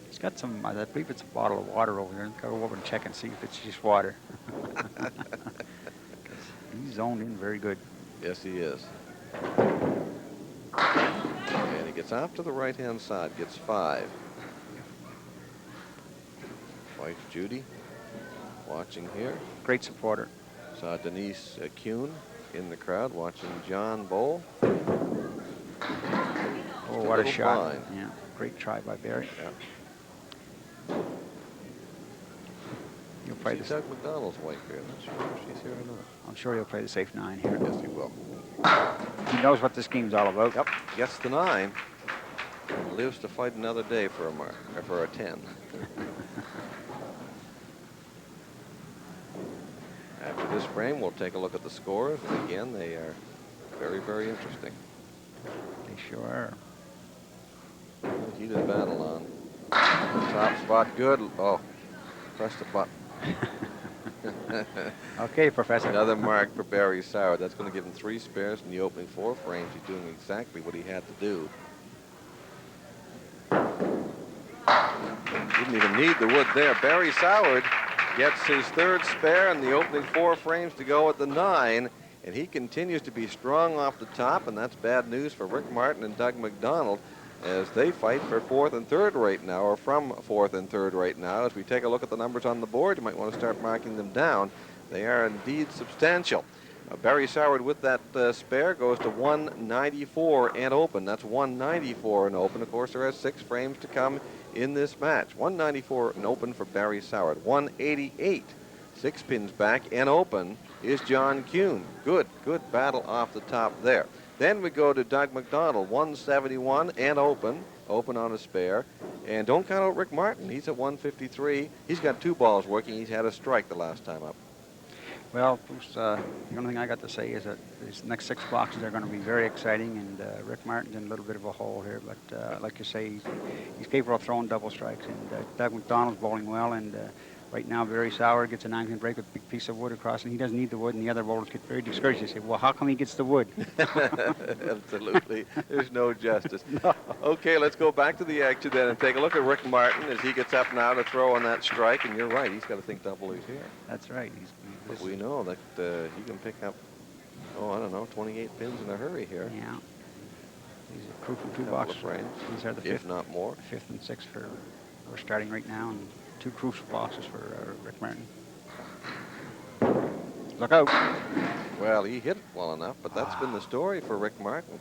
He's got some, I believe it's a bottle of water over there. Go over and check and see if it's just water. He's zoned in very good. Yes, he is. And he gets off to the right-hand side, gets 5. Wife Judy watching here. Great supporter. Saw Denise KUHN in the crowd watching John bowl. Oh, what a shot. Blind. Yeah, great try by Barry. Yeah. He'll play See this. Doug McDonald's wife here. Not sure if she's here or not. I'm sure he'll play the safe 9 here. Yes, he will. He knows what this game's all about. Yep, gets the 9. Lives to fight another day for a mark, or for a 10. After this frame, we'll take a look at the scores, and again, they are very, very interesting. They sure are. Heated battle on. Top spot, good. Oh, press the button. Okay, Professor. Another mark for Barry Soward. That's going to give him 3 spares in the opening 4 frames. He's doing exactly what he had to do. Didn't even need the wood there. Barry Soward gets his 3rd spare in the opening 4 frames to go at the 9, and he continues to be strong off the top, and that's bad news for Rick Martin and Doug McDonald as they fight for 4th and 3rd right now, or from 4th and 3rd right now. As we take a look at the numbers on the board, you might want to start marking them down. They are indeed substantial. Barry Soward with that spare goes to 194 and open. That's 194 and open. Of course, there are 6 frames to come in this match. 194 and open for Barry Soward. 188, 6 pins back and open is John KUHN. Good battle off the top there. Then we go to Doug McDonald, 171 and open on a spare. And don't count out Rick Martin. He's at 153. He's got 2 balls working. He's had a strike the last time up. Well, Bruce, the only thing I got to say is that these next 6 boxes are going to be very exciting, and Rick Martin's in a little bit of a hole here, but like you say, he's capable of throwing double strikes, and Doug McDonald's bowling well, and right now Barry Soward gets a 9-pin break with a big piece of wood across, and he doesn't need the wood, and the other bowlers get very discouraged. They say, well, how come he gets the wood? Absolutely. There's no justice. No. Okay, let's go back to the action then and take a look at Rick Martin as he gets up now to throw on that strike, and you're right, he's got to think double he's here. That's right. But we know that he can pick up, oh, I don't know, 28 pins in a hurry here. Yeah. These are proof of 2 Couple of boxes. frames, These are the 5th, if not more. 5th and 6th we're starting right now, and 2 crucial boxes for Rick Martin. Look out. Well, he hit it well enough, but that's been the story for Rick Martin.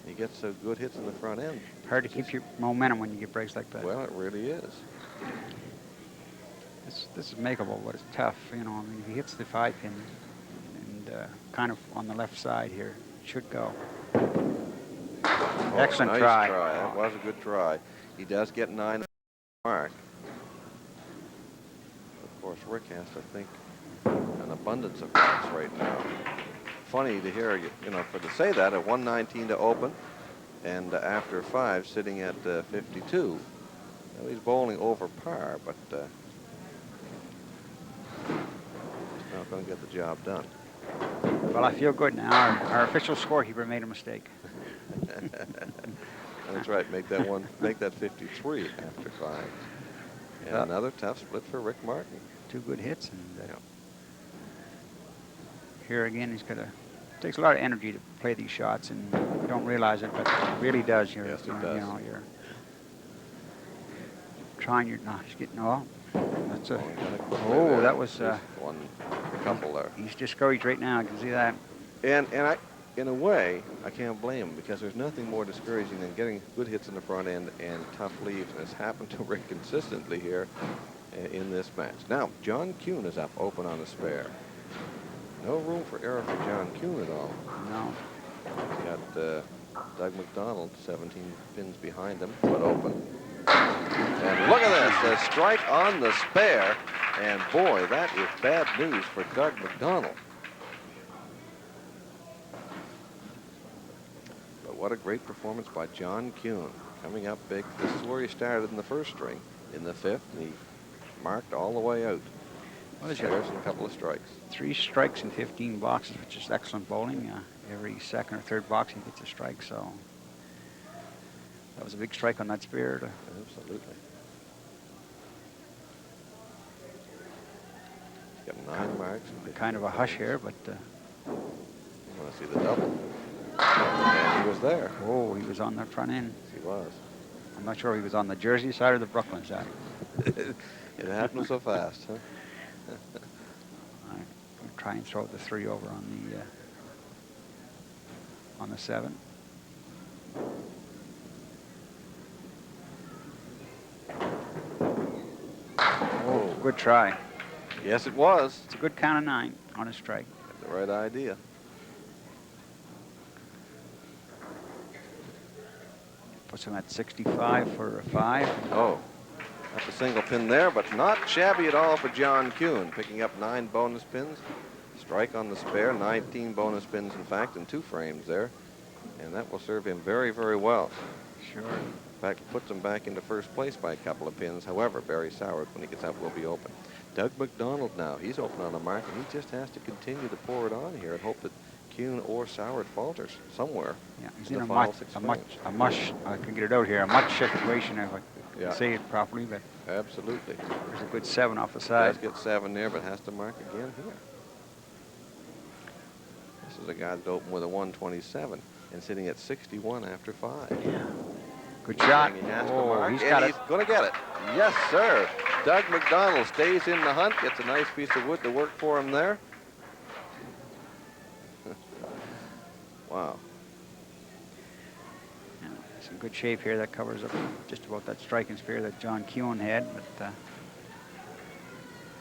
He gets so good hits in the front end. Hard to keep your momentum when you get breaks like that. Well, it really is. This is makeable, but it's tough. You know, I mean, if he hits the 5-pin and kind of on the left side here, it should go. Excellent nice try. That was a good try. He does get 9 mark. Of course, Rick has to think an abundance of points right now. Funny to hear, you know, to say that at 119 to open, and after 5 sitting at 52. Well, he's bowling over par, but he's not going to get the job done. Well, I feel good now. Our official scorekeeper made a mistake. That's right. Make that 53 after 5. And another tough split for Rick Martin. 2 good hits, and here again, he's got takes a lot of energy to play these shots, and you don't realize it, but it really does. Yes, it does. You know, you're trying. You're not. He's getting off. That's a. Oh, that was one couple there. He's discouraged right now. I can see that. And I, in a way, I can't blame him, because there's nothing more discouraging than getting good hits in the front end and tough leaves, and it's happened to Rick consistently here in this match. Now, John KUHN is up open on the spare. No room for error for John KUHN at all. No. Got Doug McDonald 17 pins behind him, but open. And look at this, a strike on the spare, and boy, that is bad news for Doug McDonald. But what a great performance by John KUHN, coming up big. This is where he started in the first string, in the 5th, and he marked all the way out. Well, There's a couple of strikes. 3 strikes in 15 boxes, which is excellent bowling. Every second or third box he gets a strike, so that was a big strike on that spare. Absolutely. He's got 9 marks. Kind of a hush here, but You want to see the double. And he was there. oh, he was on the front end. He was. I'm not sure he was on the Jersey side or the Brooklyn side. It happened so fast, huh? I'm going to try and throw the 3 over on the 7. Oh, good try. Yes, it was. It's a good count of 9 on a strike. The right idea. Puts him at 65 for a 5. Oh, that's a single pin there, but not shabby at all for John KUHN, picking up 9 bonus pins. Strike on the spare, 19 bonus pins, in fact, in 2 frames there. And that will serve him very, very well. Sure. In fact, puts him back into first place by a couple of pins. However, Barry Soward, when he gets up, will be open. Doug McDonald now, he's open on the mark, and he just has to continue to pour it on here and hope that KUHN or Soward falters somewhere. Yeah, he's in in the a final much, 6 frames. a much, I can get it out here, a much situation if I can say it properly, but Absolutely. there's a good 7 off the Does side. get 7 there, but has to mark again here. This is a guy that opened with a 127 and sitting at 61 after 5. Yeah. Good shot. He has to Oh, mark, he's and got he's it. going to get it. Yes, sir. Doug McDonald stays in the hunt, gets a nice piece of wood to work for him there. Wow. Yeah, it's in good shape here. That covers up just about that striking spare that John KUHN had. But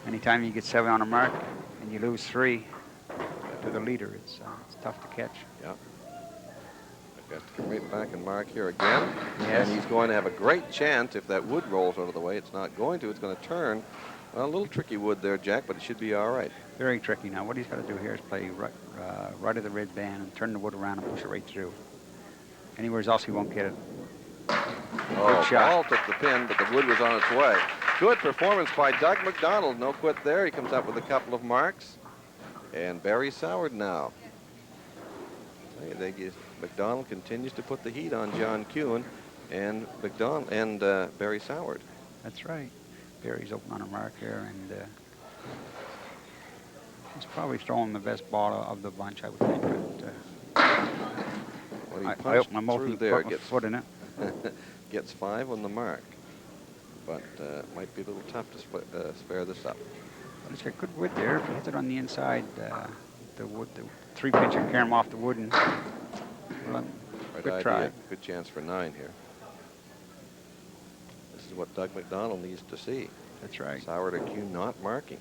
anytime you get 7 on a mark and you lose 3 to the leader, it's tough to catch. Yeah. Got to come right back and mark here again. Yes. And he's going to have a great chance if that wood rolls out of the way. It's not going to. It's going to turn. Well, a little tricky wood there, Jack, but it should be all right. Very tricky. Now, what he's got to do here is play right of the red band and turn the wood around and push it right through. Anywhere else, he won't get it. Oh, shot. Ball took the pin, but the wood was on its way. Good performance by Doug McDonald. No quit there. He comes up with a couple of marks. And Barry Soward now. McDonald continues to put the heat on John KUHN and McDonald and Barry Soward. That's right. Barry's open on a mark here, and he's probably throwing the best ball of the bunch, I would think. But Well, he I punched opened my mouth through and there, put my gets foot in it. gets 5 on the mark, but might be a little tough to spare this up. But it's got good wood there. If you hit it on the inside, the wood, the 3-pinch can carry him off the wood and run. Right Good idea. try. Good chance for 9 here. This is what Doug McDonald needs to see. That's right. Soward or Kuhn not marking.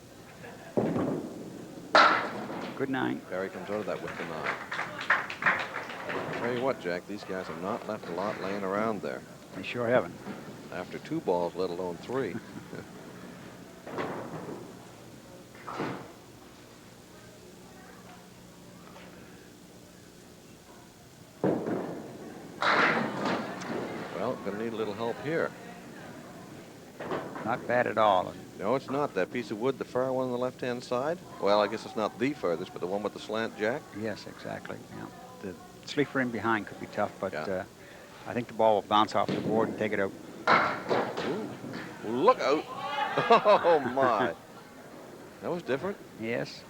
Good 9. Barry comes out of that with the 9. Tell you what, Jack, these guys have not left a lot laying around there. They sure haven't. After 2 balls, let alone 3. Well, gonna need a little help here. Not bad at all. No, it's not. That piece of wood, the far one on the left-hand side. Well, I guess it's not the furthest, but the one with the slant, Jack. Yes, exactly. Yeah. The sleeper in behind could be tough, but Yeah. I think the ball will bounce off the board and take it out. Ooh, look out. Oh, my. That was different. Yes.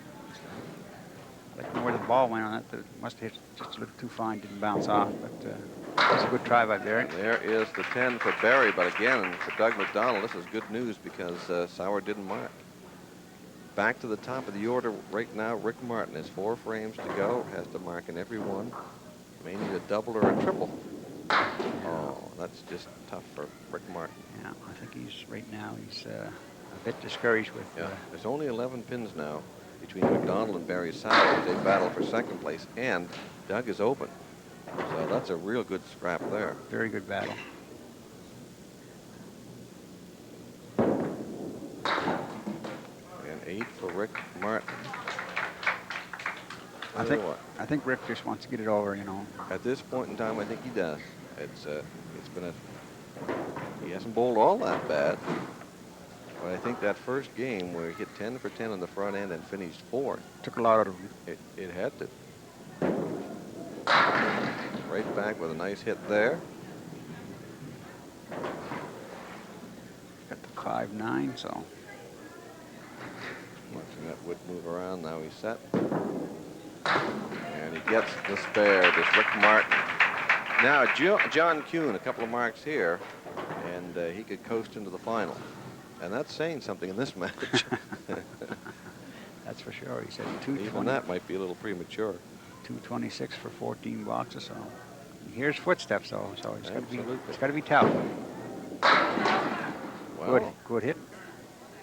I don't know where the ball went on it. It must have hit just a little too fine, didn't bounce off, but it's a good try by Barry. And there is the 10 for Barry, but again, for Doug McDonald, this is good news because Soward didn't mark. Back to the top of the order right now, Rick Martin has 4 frames to go, has to mark in every one. May need a double or a triple. Oh, that's just tough for Rick Martin. Yeah, I think he's right now he's a bit discouraged with. Yeah, there's only 11 pins now between McDonald and Barry Soward as they battle for second place, and Doug is open. So that's a real good scrap there. Very good battle. And 8 for Rick Martin. I think Rick just wants to get it over, you know. At this point in time, I think he does. It's been he hasn't bowled all that bad. But I think that first game where he hit 10 for 10 on the front end and finished 4th. Took a lot out of him. It had to. Right back with a nice hit there. Got the 5-9, so. Watching that wood move around, now he's set. And he gets the spare, this Rick Martin. Now, John Kuhn, a couple of marks here, and he could coast into the final. And that's saying something in this match. That's for sure. He said 220. Even that might be a little premature. 226 for 14 boxes, so he hears footsteps, though, so it's got to be tough. Well, Good hit.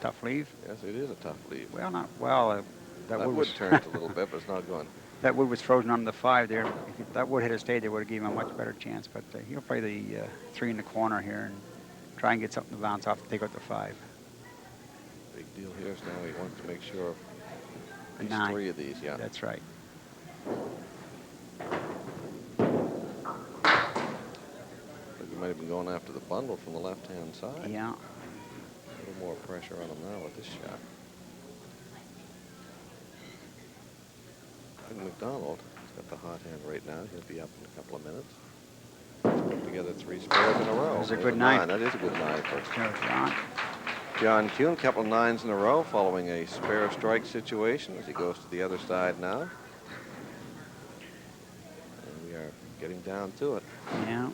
Tough leave. yes, it is a tough leave. Well, not well. That wood wood was turned a little bit, but it's not going. that wood was frozen on the 5 there. If that wood had stayed, they would have given him a much better chance. But he'll play the 3 in the corner here and try and get something to bounce off to take out the 5. Big deal here is now he wants to make sure of at least 9. 3 of these, yeah. That's right. But he might have been going after the bundle from the left-hand side. Yeah. A little more pressure on him now with this shot. Doug McDonald has got the hot hand right now. He'll be up in a couple of minutes. He's put together 3 spares in a row. That's a There's good 9. That is a good 9 for There's John. John Kuhn. Couple of 9s in a row following a spare strike situation as he goes to the other side now. And we are getting down to it. Yeah.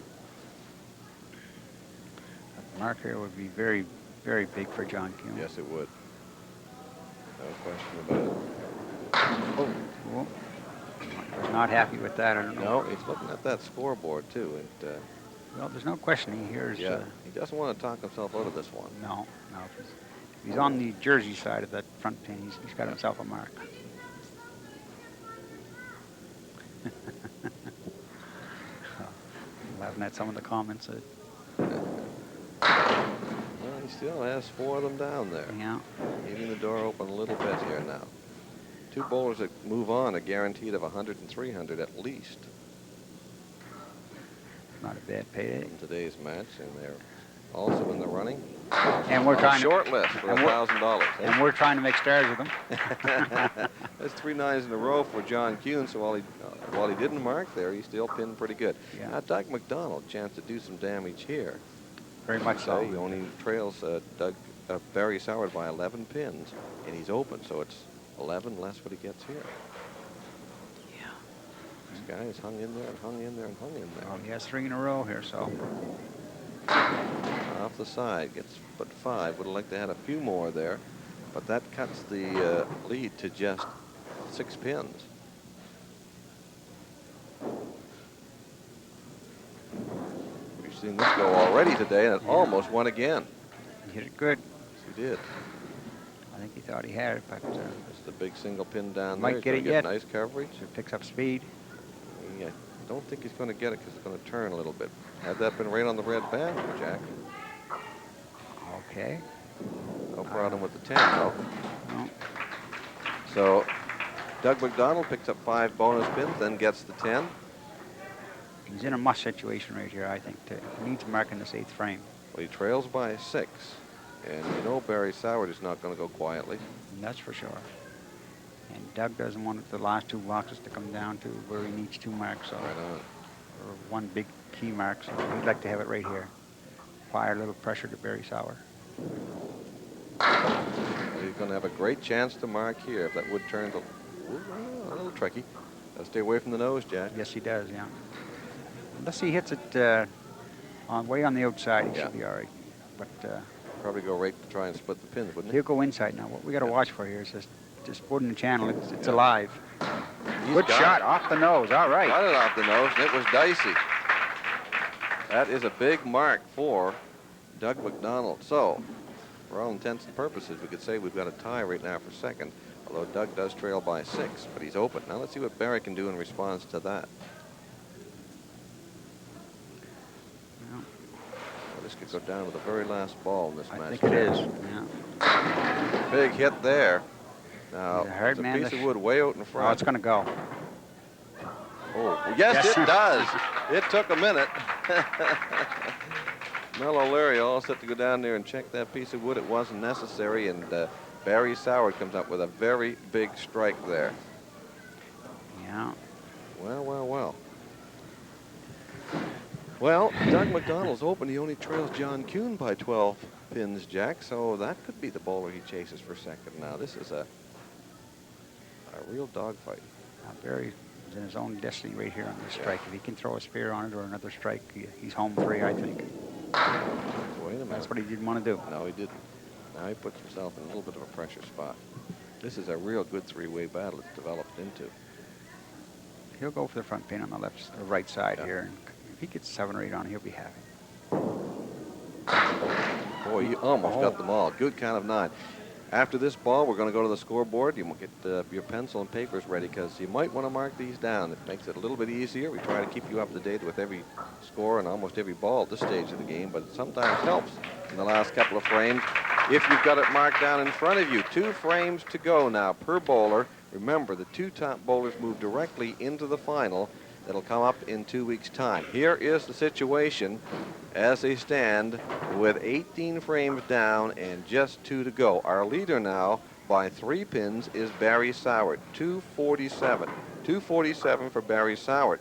That mark here would be very, very big for John Kuhn. Yes, it would. No question about it. Oh. Was not happy with that. I don't know. No, he's looking at that scoreboard too. Well, there's no question he hears. Yeah, he doesn't want to talk himself out of this one. No. If he's on the Jersey side of that front pin, he's got himself a mark. Laughing at some of the comments. Well, he still has 4 of them down there. Yeah. Leaving the door open a little bit here now. 2 bowlers that move on are guaranteed of 100 and 300 at least. Not a bad payday. In today's match, and they're also in the running. And we're trying short list for $1,000. And we're trying to make stars with them. That's 3 9s in a row for John Kuhn. So while he didn't mark there, he still pinned pretty good. Yeah. Now Doug McDonald, chance to do some damage here. Very much so. He only trails Barry Soward by 11 pins, and he's open. So it's 11 less what he gets here. Yeah. This guy has hung in there and hung in there and hung in there. Well, he has 3 in a row here, so. Off the side, gets but 5. Would have liked to have a few more there, but that cuts the lead to just 6 pins. seen this go already today, and it almost won again. He hit it good. Yes, he did. I think he thought he had it, but It's the big single pin down might there. He's get gonna it yet. Nice coverage. It picks up speed. Yeah, I don't think he's going to get it because it's going to turn a little bit. Had that been right on the red band, Jack. Okay. No problem with the 10, though. No. So Doug McDonald picks up 5 bonus pins, then gets the 10. He's in a must situation right here, I think. He needs to mark in this 8th frame. Well, he trails by 6. And you know Barry Soward is not going to go quietly. That's for sure. And Doug doesn't want the last 2 boxes to come down to where he needs 2 marks. So, Right on. or 1 big key mark. So he'd like to have it right here. Apply a little pressure to Barry Soward. He's going to have a great chance to mark here if that wood turns a little tricky. Got to stay away from the nose, Jack. Yes, he does, yeah. Unless he hits it way on the outside, he should be all right. But Probably go right to try and split the pins, wouldn't he? he'll go inside now. What we got to watch for here is this wood in the channel. It's alive. He's Good got shot it. off the nose. All right. Got it off the nose, and it was dicey. That is a big mark for Doug McDonald. So, for all intents and purposes, we could say we've got a tie right now for second, although Doug does trail by 6, but he's open. Now let's see what Barry can do in response to that. Yeah, Well, this could go down to the very last ball in this I match. think it is. Yeah. Big hit there. Now, He's a hard it's a man piece to of wood way out in Oh, front. it's going to go. Oh, yes, Yes. it does. It took a minute. Mel O'Leary all set to go down there and check that piece of wood. It wasn't necessary, and Barry Soward comes up with a very big strike there. Yeah. Well, well, well. Well, Doug McDonald's open. He only trails John KUHN by 12 pins, Jack, so that could be the bowler he chases for second. Now, this is a real dogfight. Barry is in his own destiny right here on this strike. If he can throw a spear on it or another strike, he's home free, I think. Wait a minute. That's what he didn't want to do. No, he didn't. Now he puts himself in a little bit of a pressure spot. This is a real good 3-way battle it's developed into. He'll go for the front pin on the right side Yeah. here. And if he gets 7 or 8 on, he'll be happy. Boy, he almost got them all. Good count of 9. After this ball, we're going to go to the scoreboard. You get your pencil and papers ready because you might want to mark these down. It makes it a little bit easier. We try to keep you up to date with every score and almost every ball at this stage of the game, but it sometimes helps in the last couple of frames if you've got it marked down in front of you. 2 frames to go now per bowler. Remember, the 2 top bowlers move directly into the final. That'll come up in 2 weeks' time. Here is the situation as they stand with 18 frames down and just 2 to go. Our leader now by 3 pins is Barry Soward, 247. 247 for Barry Soward.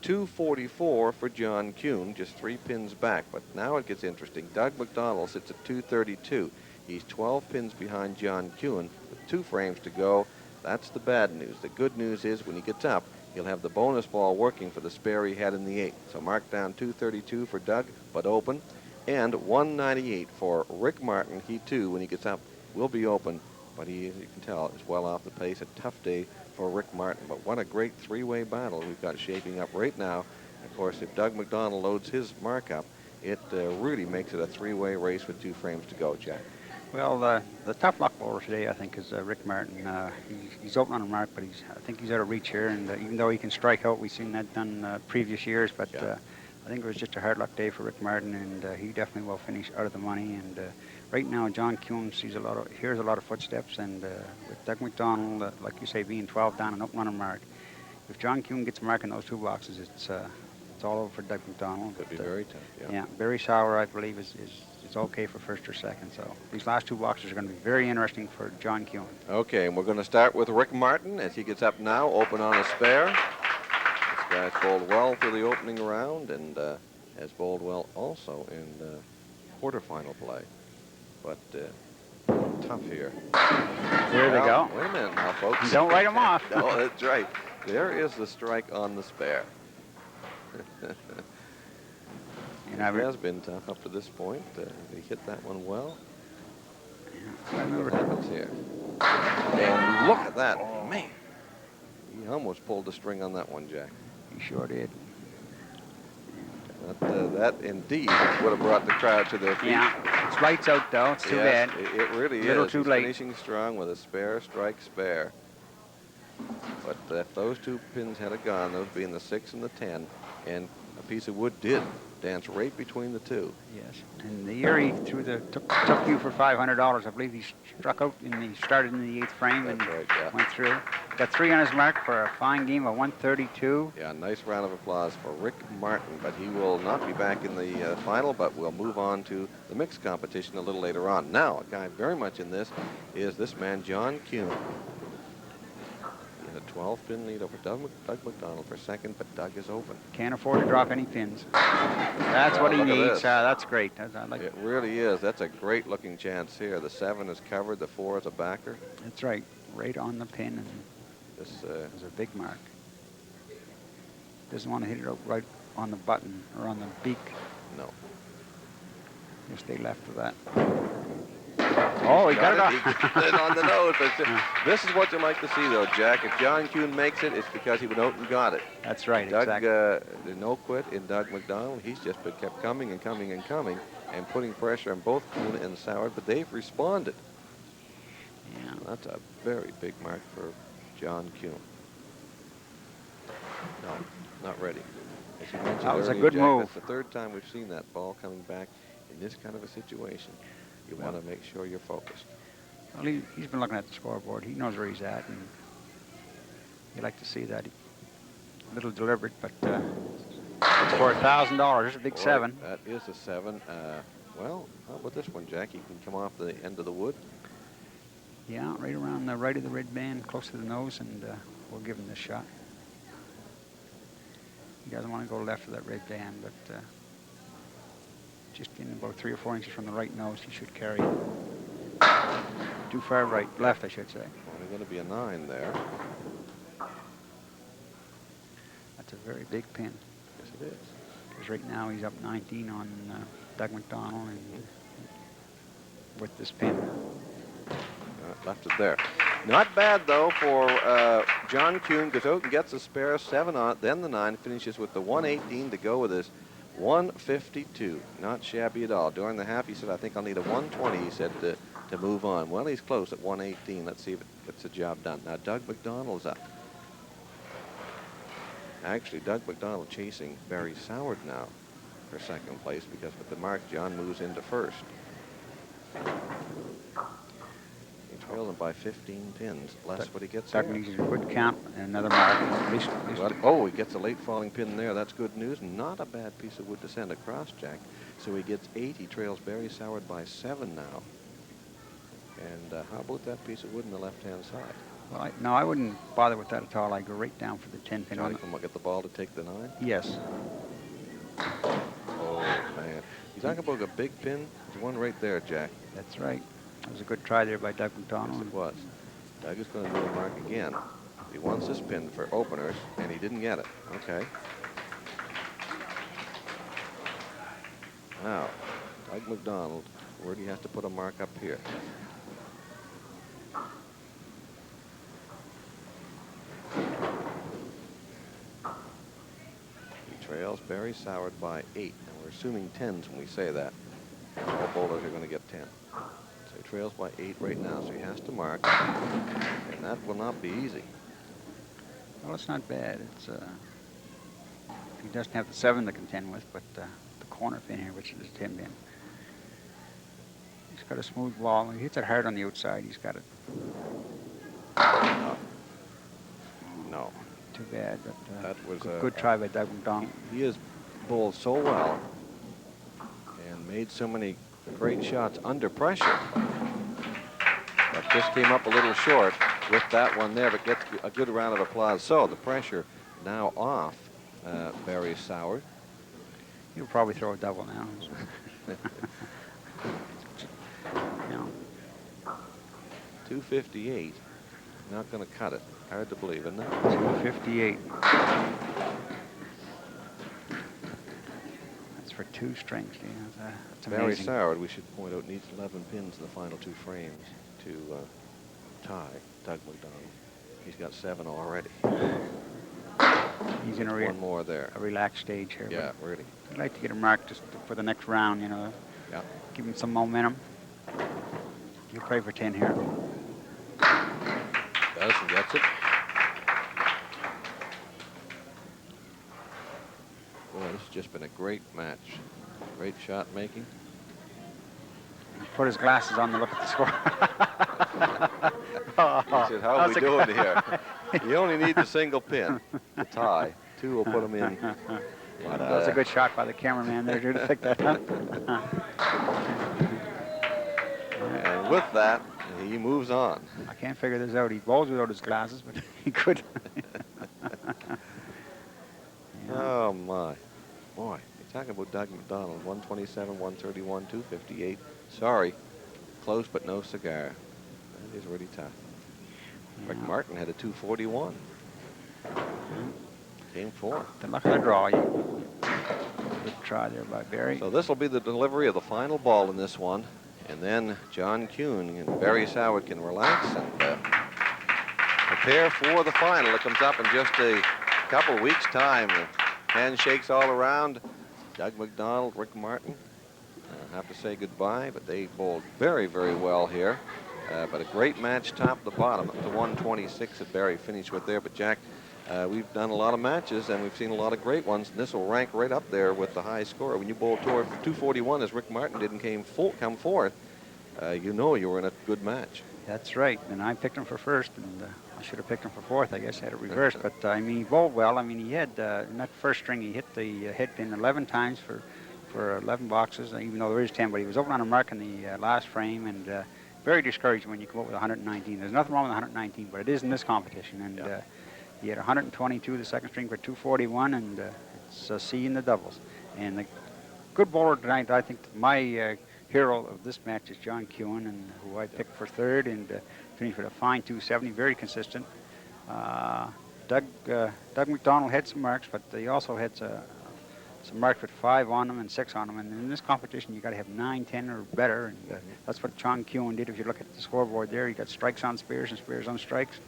244 for John KUHN, just 3 pins back. But now it gets interesting. Doug McDonald sits at 232. He's 12 pins behind John KUHN with 2 frames to go. That's the bad news. The good news is when he gets up, he'll have the bonus ball working for the spare he had in the 8th. So mark down 232 for Doug, but open, and 198 for Rick Martin. He, too, when he gets up, will be open, but he, as you can tell, is well off the pace. A tough day for Rick Martin, but what a great 3-way battle we've got shaping up right now. Of course, if Doug McDonald loads his markup, it really makes it a 3-way race with 2 frames to go, Jack. Well, the tough luck bowler today, I think, is Rick Martin. He's open on a mark, but I think he's out of reach here. And even though he can strike out, we've seen that done previous years. But Yeah. I think it was just a hard luck day for Rick Martin, and he definitely will finish out of the money. And right now, John KUHN hears a lot of footsteps, and with Doug McDonald, like you say, being 12 down and open on a mark, if John KUHN gets a mark in those 2 boxes, it's all over for Doug McDonald. Could be very tough, yeah. Yeah, Barry Soward, I believe, is okay for first or second. So these last 2 boxes are going to be very interesting for John KUHN. Okay, and we're going to start with Rick Martin as he gets up now, open on a spare. This guy's bowled well through the opening round and has bowled well also in quarterfinal play. But tough here. There they go. Wait a minute now, folks. Don't write them off. No, that's right. There is the strike on the spare. And It has been tough up to this point. He hit that one well. I remember What happens here? And look at that. Man, he almost pulled the string on that one, Jack. he sure did. That indeed would have brought the crowd to their feet. Yeah, it's lights out though. It's too Yes, bad. it really is. Little too He's late. finishing strong with a spare, strike, spare. But if those two pins had gone, those being the 6 and the 10, and a piece of wood did dance right between the two. Yes, and the year he threw the took you for $500. I believe he struck out he started in the 8th frame. That's and right, yeah. went through. Got 3 on his mark for a fine game of 132. Yeah, nice round of applause for Rick Martin, but he will not be back in the final, but we'll move on to the mixed competition a little later on. Now, a guy very much in this is this man, John KUHN. He had a 12-pin lead over Doug MacDonald for second, but Doug is open. Can't afford to drop any pins. That's what he look at needs. this. That's great. I like It really is. That's a great looking chance here. The 7 is covered, the 4 is a backer. That's right. Right on the pin, and This there's a big mark. Doesn't want to hit it out right on the button or on the beak. no. Just stay left of that. Oh, he got it He off. got it on the nose. But this is what you like to see, though, Jack. If John KUHN makes it, it's because he went out and got it. That's right, Doug, exactly. no quit in Doug MacDonald. He's just been kept coming and coming and coming and putting pressure on both KUHN and SOWARD, but they've responded. Yeah. That's a very big mark for John KUHN. No, not ready. As you mentioned That was a earlier, good Jack, move. That's the 3rd time we've seen that ball coming back in this kind of a situation. You want to make sure you're focused. Well, he's been looking at the scoreboard. He knows where he's at, and you like to see that. A little deliberate, but it's for $1,000. It's a big Boy, 7. That is a 7. Well, how about this one, Jack? You can come off the end of the wood. Yeah, right around the right of the red band, close to the nose, and we'll give him this shot. He doesn't want to go left of that red band, but just in about 3 or 4 inches from the right nose, he should carry it. Too far right, left, I should say. Only going to be a 9 there. That's a very big pin. Yes, it is. Because right now he's up 19 on Doug MacDonald, and with this pin. Left it there. Not bad, though, for John KUHN. Goes out and gets a spare 7 on it, then the 9, finishes with the 118 to go with his 152. Not shabby at all. During the half, he said, I think I'll need a 120, he said, to move on. Well, he's close at 118. Let's see if it gets the job done. Now, Doug MacDonald's up. Actually, Doug MacDonald chasing Barry SOWARD now for 2nd place, because with the mark, John moves into 1st. He trails him by 15 pins, less what he gets Doug here. needs a good count and another mark. At least Oh, he gets a late falling pin there. That's good news. Not a bad piece of wood to send across, Jack. So he gets 8. He trails Barry SOWARD by 7 now. And how about that piece of wood on the left-hand side? Well, no, I wouldn't bother with that at all. I'd go right down for the 10 pin. Johnny can get the ball to take the 9? Yes. Oh, man. You talking about a big pin? There's one right there, Jack. That's right. That was a good try there by Doug MacDonald. Yes, it was. Doug is going to do a mark again. He wants this pin for openers, and he didn't get it. Okay. Now, Doug MacDonald, where do you have to put a mark up here? He trails Barry SOWARD by 8. And we're assuming 10s when we say that. All bowlers are going to get 10. So he trails by 8 right now, so he has to mark. And that will not be easy. Well, it's not bad. It's he doesn't have the 7 to contend with, but the corner pin here, which is the 10 pin. He's got a smooth ball. He hits it hard on the outside. He's got it. No. Too bad, but That was good try by Doug MacDonald. He has bowled so well and made so many great shots under pressure. But this came up a little short with that one there, but gets a good round of applause. So the pressure now off Barry SOWARD. He'll probably throw a double now. You know, 258. Not going to cut it. Hard to believe, isn't it? 258. That's for 2 strings. Yeah, that's Barry amazing. SOWARD, we should point out, needs 11 pins in the final 2 frames to tie Doug MacDonald. He's got 7 already. He's in a one more there. relaxed stage here. Yeah, really. I'd like to get him marked just for the next round, you know. Yeah. Give him some momentum. He'll play for 10 here. Does and gets it. Boy, this has just been a great match. Great shot making. Put his glasses on to look at the score. He said, how are we doing here? You only need the single pin to tie. 2 will put him in. That was a good shot by the cameraman there, to pick that up. And with that, he moves on. I can't figure this out. He bowls without his glasses, but he could. Oh, my. Boy, you're talking about Doug MacDonald. 127, 131, 258. Sorry. Close, but no cigar. That is really tough. Rick Martin had a 241. Came 4th. The luck of the draw. Good try there by Barry. So this will be the delivery of the final ball in this one. And then John KUHN and Barry Soward can relax and prepare for the final. It comes up in just a couple weeks' time. Handshakes all around. Doug MacDonald, Rick Martin. I have to say goodbye, but they bowled very, very well here. But a great match top to bottom. Up to 126 that Barry finished with there. But Jack, we've done a lot of matches and we've seen a lot of great ones. And this will rank right up there with the high score. When you bowled 241 as Rick Martin did and come 4th, you know you were in a good match. That's right. And I picked him for 1st, and I should have picked him for 4th. I guess I had it reversed. But I mean, he bowled well. I mean, he had in that first string, he hit the head pin 11 times for 11 boxes, even though there is 10. But he was over on a mark in the last frame, and very discouraging when you come up with 119. There's nothing wrong with 119, but it is in this competition. And he had 122 the second string for 241, and it's a C in the doubles. And the good bowler tonight, I think my hero of this match is John KUHN, and who I picked for 3rd and finished with a fine 270, very consistent. Doug MacDonald had some marks, but he also had some marks with 5 on them and 6 on them. And in this competition, you got to have 9, 10 or better. And that's what John KUHN did. If you look at the scoreboard there, he got strikes on spares and spares on strikes.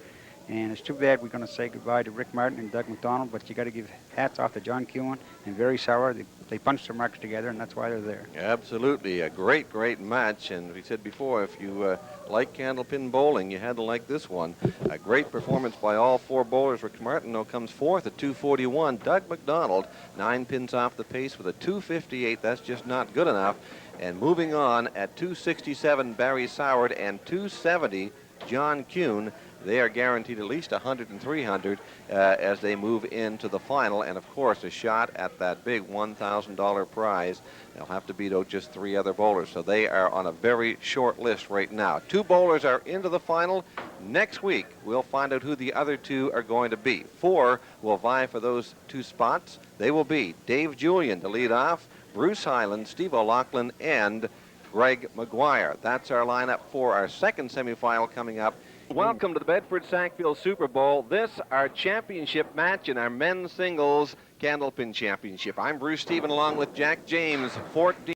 And it's too bad we're going to say goodbye to Rick Martin and Doug MacDonald, but you got to give hats off to John KUHN and Barry Soward. They punched their marks together, and that's why they're there. Absolutely. A great, great match. And we said before, if you like candlepin bowling, you had to like this one. A great performance by all 4 bowlers. Rick Martin, though, comes 4th at 241. Doug MacDonald, 9 pins off the pace with a 258. That's just not good enough. And moving on at 267, Barry Soward, and 270, John KUHN. They are guaranteed at least 100 and 300 as they move into the final. And, of course, a shot at that big $1,000 prize. They'll have to beat out just 3 other bowlers. So they are on a very short list right now. 2 bowlers are into the final. Next week, we'll find out who the other 2 are going to be. 4 will vie for those 2 spots. They will be Dave Julian to lead off, Bruce Hyland, Steve O'Loughlin, and Greg McGuire. That's our lineup for our second semifinal coming up. Welcome to the Bedford-Sackville Super Bowl. This, our championship match in our men's singles candlepin championship. I'm Bruce Stephen along with Jack James. 14